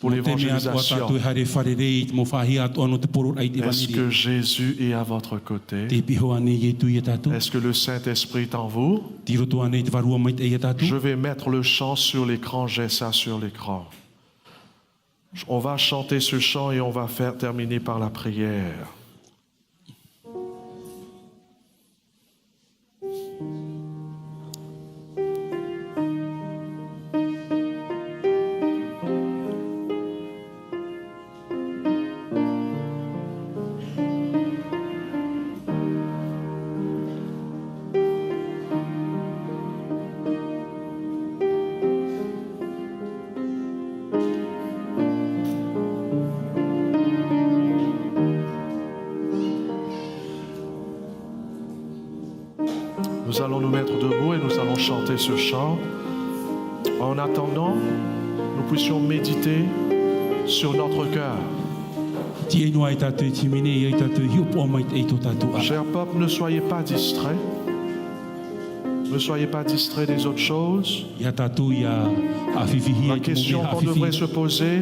pour Mo te mea atua l'évangélisation, tātou hare wharerei te mo whahia atua no te poror ai te est-ce vaniri. que Jésus est à votre côté? Te piho ane i e tu i e tātou. Est-ce que le Saint-Esprit est en vous? Ti roto ane i te varua mai te i e tātou. Je vais mettre le chant sur l'écran, j'ai ça sur l'écran. On va chanter ce chant et on va terminer par la prière. Nous allons nous mettre debout et nous allons chanter ce chant. En attendant, nous puissions méditer sur notre cœur. Ti e noa i tātou i timine i e tātou hiupo mai te i tō tātou a. Cher peuple, ne soyez pas distraits. Ne soyez pas distraits des autres choses. Ia tātou i a whiwhihi La e te question mowe qu'on devrait se hawhiwhi. poser,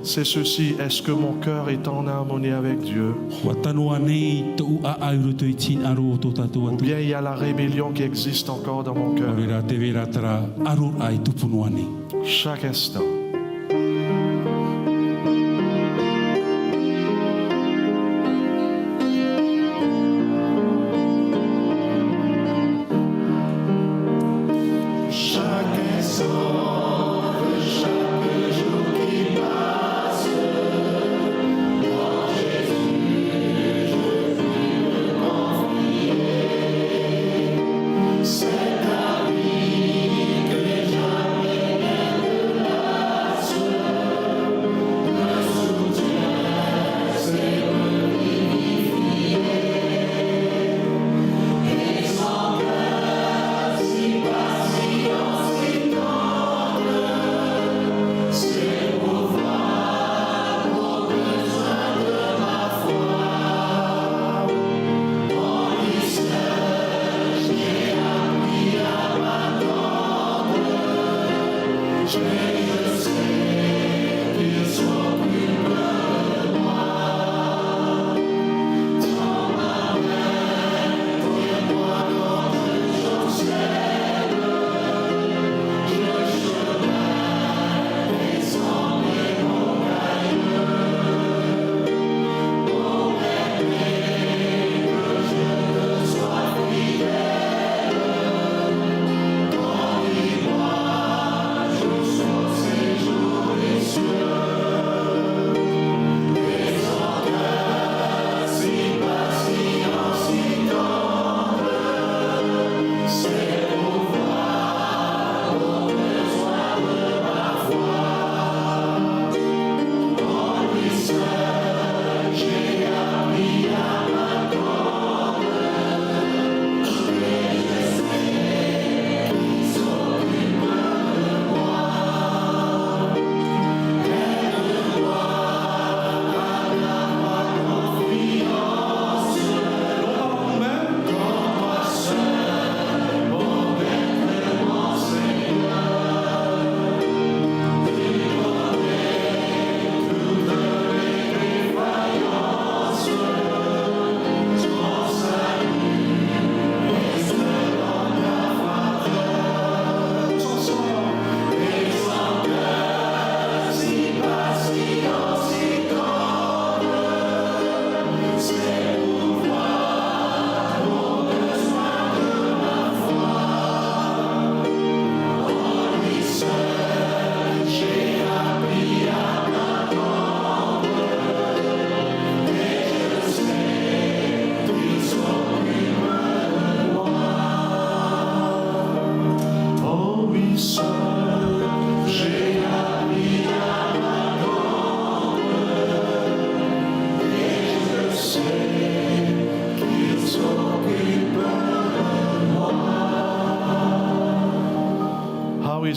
c'est ceci. Est-ce que mon cœur est en harmonie avec Dieu? Wa tano anei tō a auroto i tin aro o tō tātou Ou atu. bien il y a la rébellion qui existe encore dans mon cœur? Ore ra te vera tara aro ai tupunu ane. Chaque instant.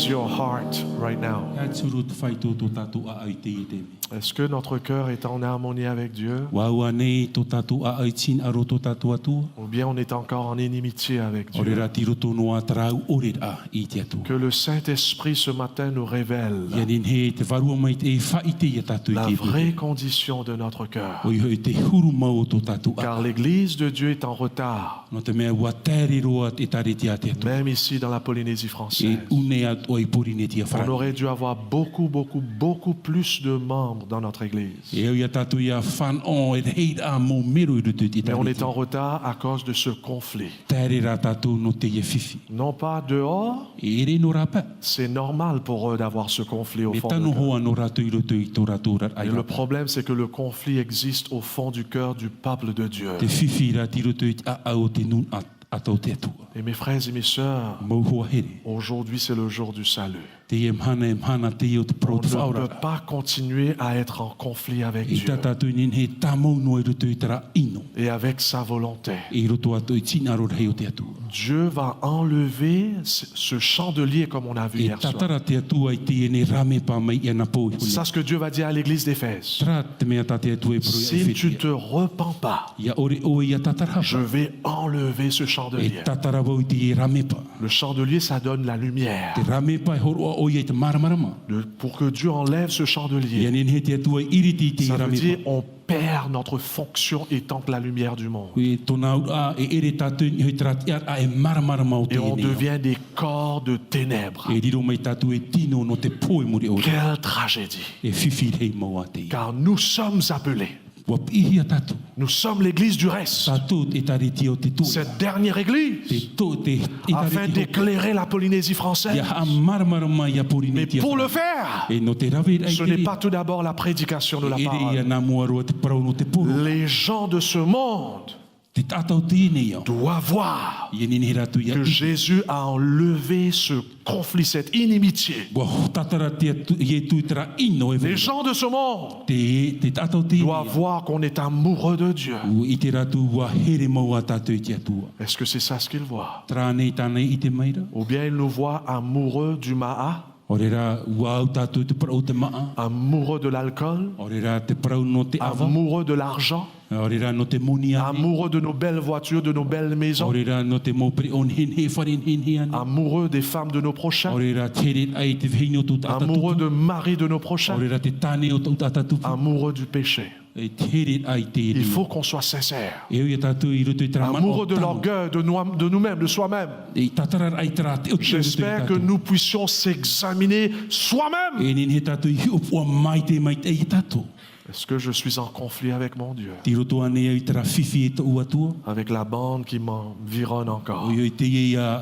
is your heart right now? Ia tsurut whaito tō tātou a ai te i te me. Est-ce que notre cœur est en harmonie avec Dieu? Waua nei tō tātou a ai tin aro tō tātou atua. Ou bien on est encore en inimitié avec Ore Dieu? ra tiro tō noa tarau ore a i te atua. Que le Saint-Esprit ce matin nous révèle Ia nin he te varua mai te e whaite ia tātou la i te me. vraie condition de notre cœur. O i hoi te huru mau tō tātou a. Car l'Église de Dieu est en retard, No te mea ua tere roa te tare te a te atua. même ici dans la Polynésie E française. une at o i porine tia On whara. aurait dû avoir beaucoup plus de membres dans notre Église. E au ia tātou ia whan o e heid a mō mero i rutu te Mais on tare est tia. en retard à cause de ce conflit. Tere rā tātou no te ia whiwhi. Non pas dehors, E ere no rapa. c'est normal pour eux d'avoir ce conflit au Me fond de tano leur cœur. hoa no rātou i roto i tō rātou rat ai Et le rapa. problème, c'est que le conflit existe au fond du cœur du peuple de Dieu. Te whiwhi rā ti roto i a au te nun atau te atua. Et mes frères et mes sœurs, Mau hoa here. aujourd'hui, c'est le jour du salut. Te e mhana te i o te On pro te ne whaura. peut pas continuer à être en conflit avec I Dieu tā tātou nin he tāmau no i roto i tara ino. et avec sa volonté. I roto atu i tina ro rei o te atua. Dieu va enlever ce chandelier comme on a vu E hier soir. tatara te atua i te e ne rame pa mai i ana pō i C'est huna. ça ce que Dieu va dire à l'église d'Éphèse. Tra te mea tā te atua e pro i Si tu ne te repens pas, Ia ore o ia tatara je hapa. vais enlever ce E chandelier. tatara wau i te e rame pa. Le chandelier, ça donne la lumière. Te rame pa e horoa o ia i te maramarama. Pour que Dieu enlève ce Ia chandelier, nen he te atua i iriti i te ça veut rame dire pa. on perd notre fonction étant la lumière du monde. Koe tōna ura e ere tātou i hoi trati a e maramarama o te Et on ene. devient des corps de ténèbres. E riro mai tātou e tino no te poe muri o. Quelle tragédie. E whiwhi rei mau a te i. Car nous sommes appelés. Wa pihi a tātou. Nous sommes l'église du reste. Tātou e tariti o te tō. Cette dernière Te église, tō te afin tariti o. d'éclairer la Polynésie française. Ia ha maramarama ia porine Mais tia. pour le faire, E no te rawe ai ce te n'est ri. pas tout d'abord la prédication de la Ere ia parole. nā mua roa te parau no te poe. Les gens de ce monde Te tātou tēne ia. doivent voir Ia nini he ratu ia. que Jésus a enlevé ce conflit, cette inimitié. Wa tatara te atu i e tui tara ino e Les vei. gens de ce monde Te tātou tēne doivent ia. voir qu'on est amoureux de Dieu. U i te ratu wa here mau a tātou i te atua. Est-ce que c'est ça ce qu'ils voient? Trānei tānei i te maira. Ou bien ils nous voient amoureux du ma'a, Ore rā ua au tātou te parau te maa. amoureux de l'alcool, Ore rā te parau no te ava. amoureux de l'argent, Ore rā no te moni ane. amoureux de nos belles voitures, de nos belles maisons, Ore rā no te mopri on hen he wharin hen he ane. amoureux des femmes de nos prochains, Ore rā tere ai te vihino tu amoureux tātou. de mari de nos prochains, Ore rā te tāne o tu tātou. amoureux du péché. E tere ai te Il faut qu'on soit sincère. E oi tātou i roto i tara mana Amoureux o de tano. l'orgueil, de nous-mêmes, de soi-même. E tatara ai tara te o te J'espère que nous puissions s'examiner soi-même. E nin he tātou i hiopua mai te i tātou. Est-ce que je suis en conflit avec mon Dieu? Ti roto ane i tara whiwhi e ta ua. Avec la bande qui m'environne encore? O i te i a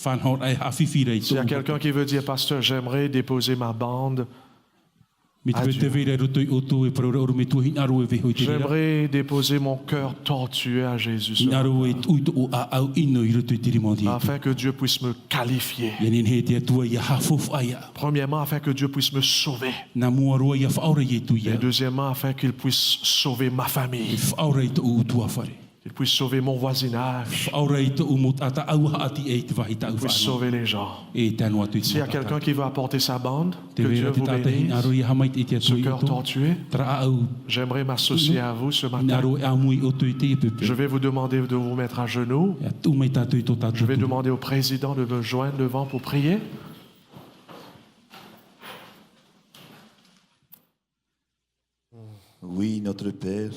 whanhor ai ha whiwhi rei S'il y a tō. quelqu'un qui veut dire, pasteur, j'aimerais déposer ma bande, Me te te vere roto i oto e paraura oro me tuahin aro e veho i te rera. j'aimerais déposer mon cœur tortueux à Jésus, ce In aro e matin, uito o a au ino i roto i te rimondi. afin que Dieu puisse me qualifier. Ia nin he te atua i a hafof aia. Premièrement, afin que Dieu puisse me sauver. Nā mua roa i a whaora i e tu Et ia. deuxièmement, afin qu'il puisse sauver ma I famille, whaora i te utua whare. qu'il puisse sauver mon voisinage, Whaora i te umot ata auha ati e te wahi tau qu'il puisse whaano. sauver les gens. E tanu atu i te S'il y a motata. quelqu'un qui veut apporter sa bande, Te que Dieu vera te vous tātahin aro bénisse. i hamai te te Ce atua i cœur oto. tortueux, Tra au j'aimerais m'associer à vous ce in matin. aro e amui oto i te e pepe. Je vais vous demander de vous mettre à genoux. Ia tu mai tātou i tō tātou. Je vais demander au président de me joindre devant pour prier. Oui, notre Père,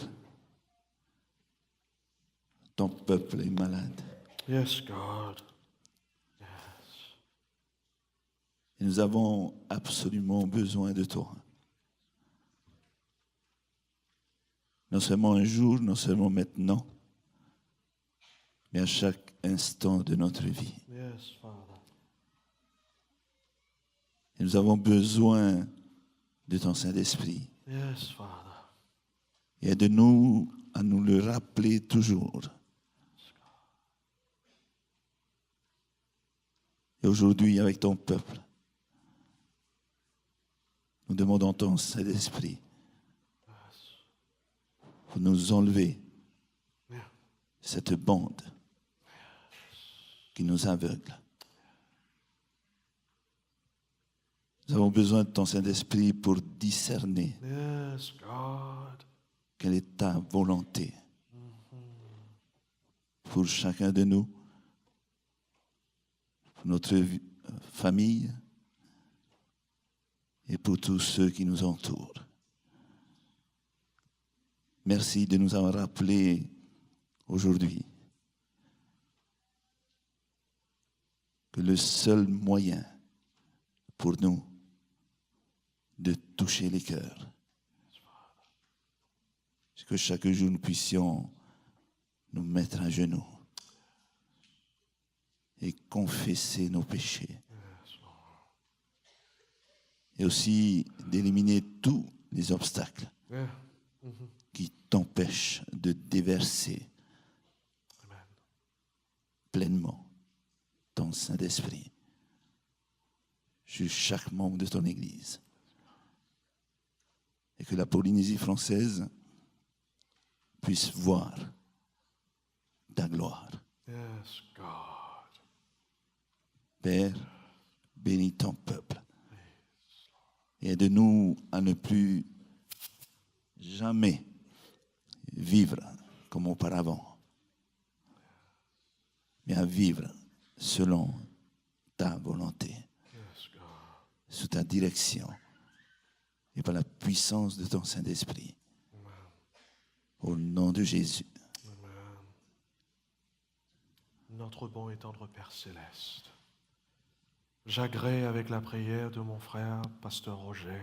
ton peuple est malade. Yes, God. Et nous avons absolument besoin de toi. Non seulement un jour, non seulement maintenant, mais à chaque instant de notre vie. Yes, Father. Et nous avons besoin de ton Saint-Esprit. Yes, Father. Et aide-nous à nous le rappeler toujours. Et aujourd'hui, avec ton peuple, nous demandons ton Saint-Esprit pour nous enlever cette bande qui nous aveugle. Nous avons besoin de ton Saint-Esprit pour discerner Yes, God. quelle est ta volonté pour chacun de nous, pour notre famille et pour tous ceux qui nous entourent. Merci de nous avoir rappelé aujourd'hui que le seul moyen pour nous de toucher les cœurs, c'est que chaque jour nous puissions nous mettre à genoux et confesser nos péchés. Et aussi d'éliminer tous les obstacles Yeah. qui t'empêchent de déverser pleinement ton Saint-Esprit sur chaque membre de ton Église. Et que la Polynésie française puisse voir ta gloire. Yes, God. Père, bénis ton peuple. Et aide-nous à ne plus jamais vivre comme auparavant, mais à vivre selon ta volonté, Yes, God. sous ta direction et par la puissance de ton Saint-Esprit. Au nom de Jésus. Notre bon et tendre Père céleste, j'agrée avec la prière de mon frère, pasteur Roger,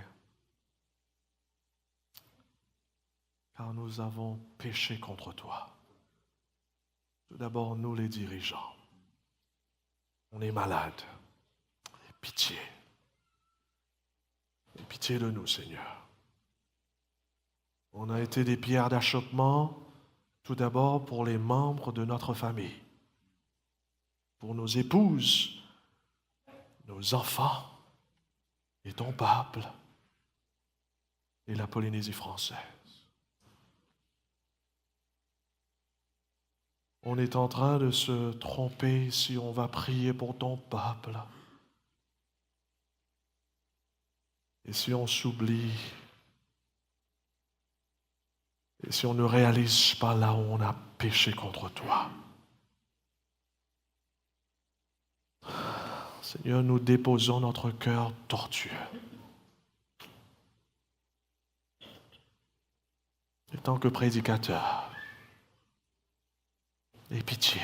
car nous avons péché contre toi. Tout d'abord, nous les dirigeants, on est malades. Aie pitié. Aie pitié de nous, Seigneur. On a été des pierres d'achoppement, tout d'abord pour les membres de notre famille, pour nos épouses, nos enfants et ton peuple et la Polynésie française. On est en train de se tromper si on va prier pour ton peuple. Et si on s'oublie, et si on ne réalise pas là où on a péché contre toi. Seigneur, nous déposons notre cœur tortueux. Et tant que prédicateur, aie pitié.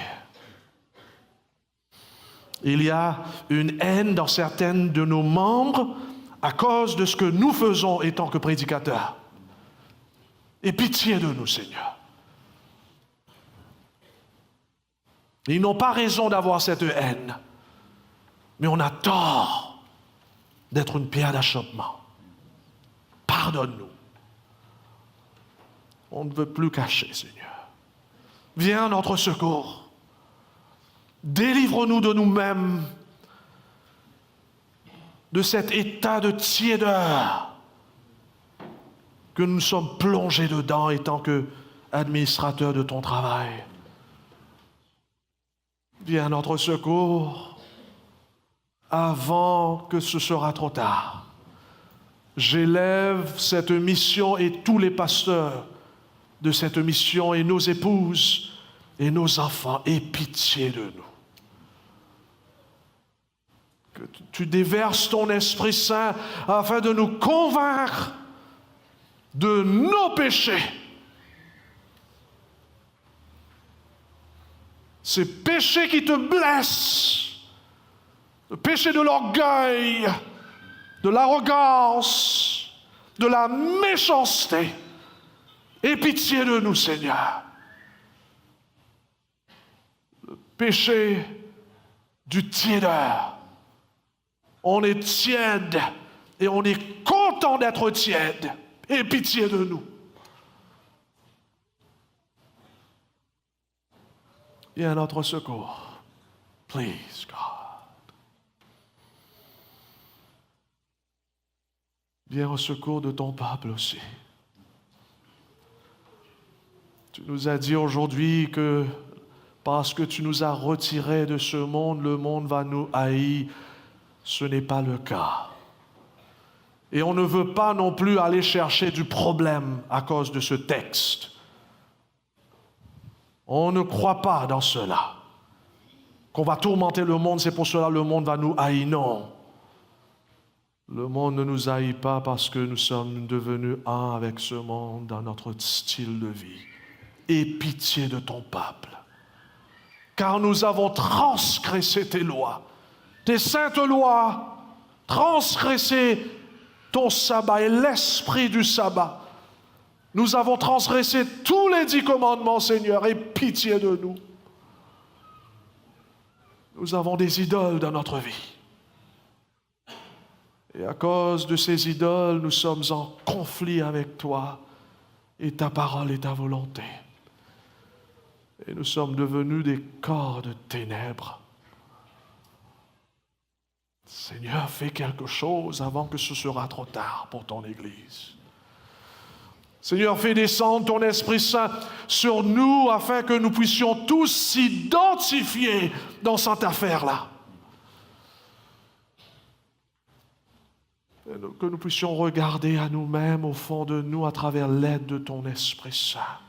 Il y a une haine dans certaines de nos membres à cause de ce que nous faisons étant que prédicateurs. Aie pitié de nous, Seigneur. Ils n'ont pas raison d'avoir cette haine. Mais on a tort d'être une pierre d'achoppement. Pardonne-nous. On ne veut plus cacher, Seigneur. Viens à notre secours. Délivre-nous de nous-mêmes, de cet état de tiédeur que nous sommes plongés dedans étant que administrateurs de ton travail. Viens à notre secours avant que ce sera trop tard. J'élève cette mission et tous les pasteurs de cette mission et nos épouses et nos enfants. Aie pitié de nous. Que tu déverses ton Esprit Saint afin de nous convaincre de nos péchés. Ces péchés qui te blessent, le péché de l'orgueil, de l'arrogance, de la méchanceté. Aie pitié de nous, Seigneur. Le péché du tiédeur. On est tiède et on est content d'être tiède. Aie pitié de nous. Viens à notre secours. Please, God. Viens au secours de ton peuple aussi. Tu nous as dit aujourd'hui que parce que tu nous as retirés de ce monde, le monde va nous haïr. Ce n'est pas le cas. Et on ne veut pas non plus aller chercher du problème à cause de ce texte. On ne croit pas dans cela. Qu'on va tourmenter le monde, c'est pour cela que le monde va nous haïr. Non. Le monde ne nous haït pas parce que nous sommes devenus un avec ce monde dans notre style de vie. Aie pitié de ton peuple. Car nous avons transgressé tes lois, tes saintes lois, transgressé ton sabbat et l'esprit du sabbat. Nous avons transgressé tous les 10 commandements, Seigneur, aie pitié de nous. Nous avons des idoles dans notre vie. Et à cause de ces idoles, nous sommes en conflit avec toi et ta parole et ta volonté. Et nous sommes devenus des corps de ténèbres. Seigneur, fais quelque chose avant que ce sera trop tard pour ton Église. Seigneur, fais descendre ton Esprit Saint sur nous afin que nous puissions tous s'identifier dans cette affaire-là. Que nous puissions regarder à nous-mêmes au fond de nous à travers l'aide de ton Esprit Saint.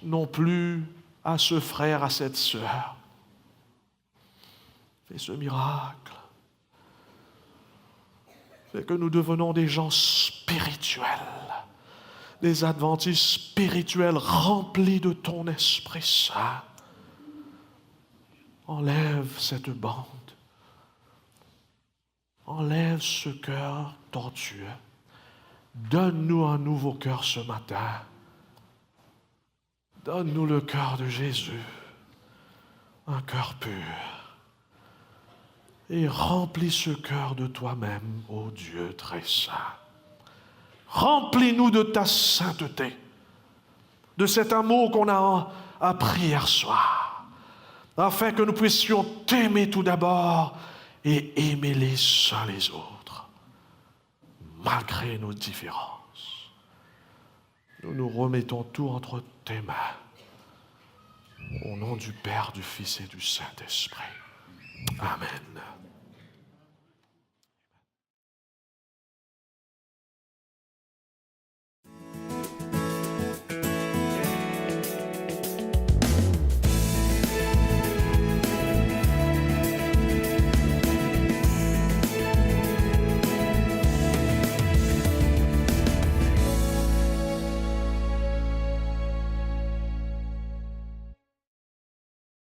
Non plus à ce frère, à cette sœur. Fais ce miracle. Fais que nous devenons des gens spirituels, des adventistes spirituels remplis de ton Esprit Saint. Enlève cette bande. Enlève ce cœur tortueux. Donne-nous un nouveau cœur ce matin. Donne-nous le cœur de Jésus, un cœur pur. Et remplis ce cœur de toi-même, ô Dieu très saint. Remplis-nous de ta sainteté, de cet amour qu'on a appris hier soir, afin que nous puissions t'aimer tout d'abord et aimer les uns les autres, malgré nos différences. Nous nous remettons tout entre tes mains, au nom du Père, du Fils et du Saint-Esprit. Amen.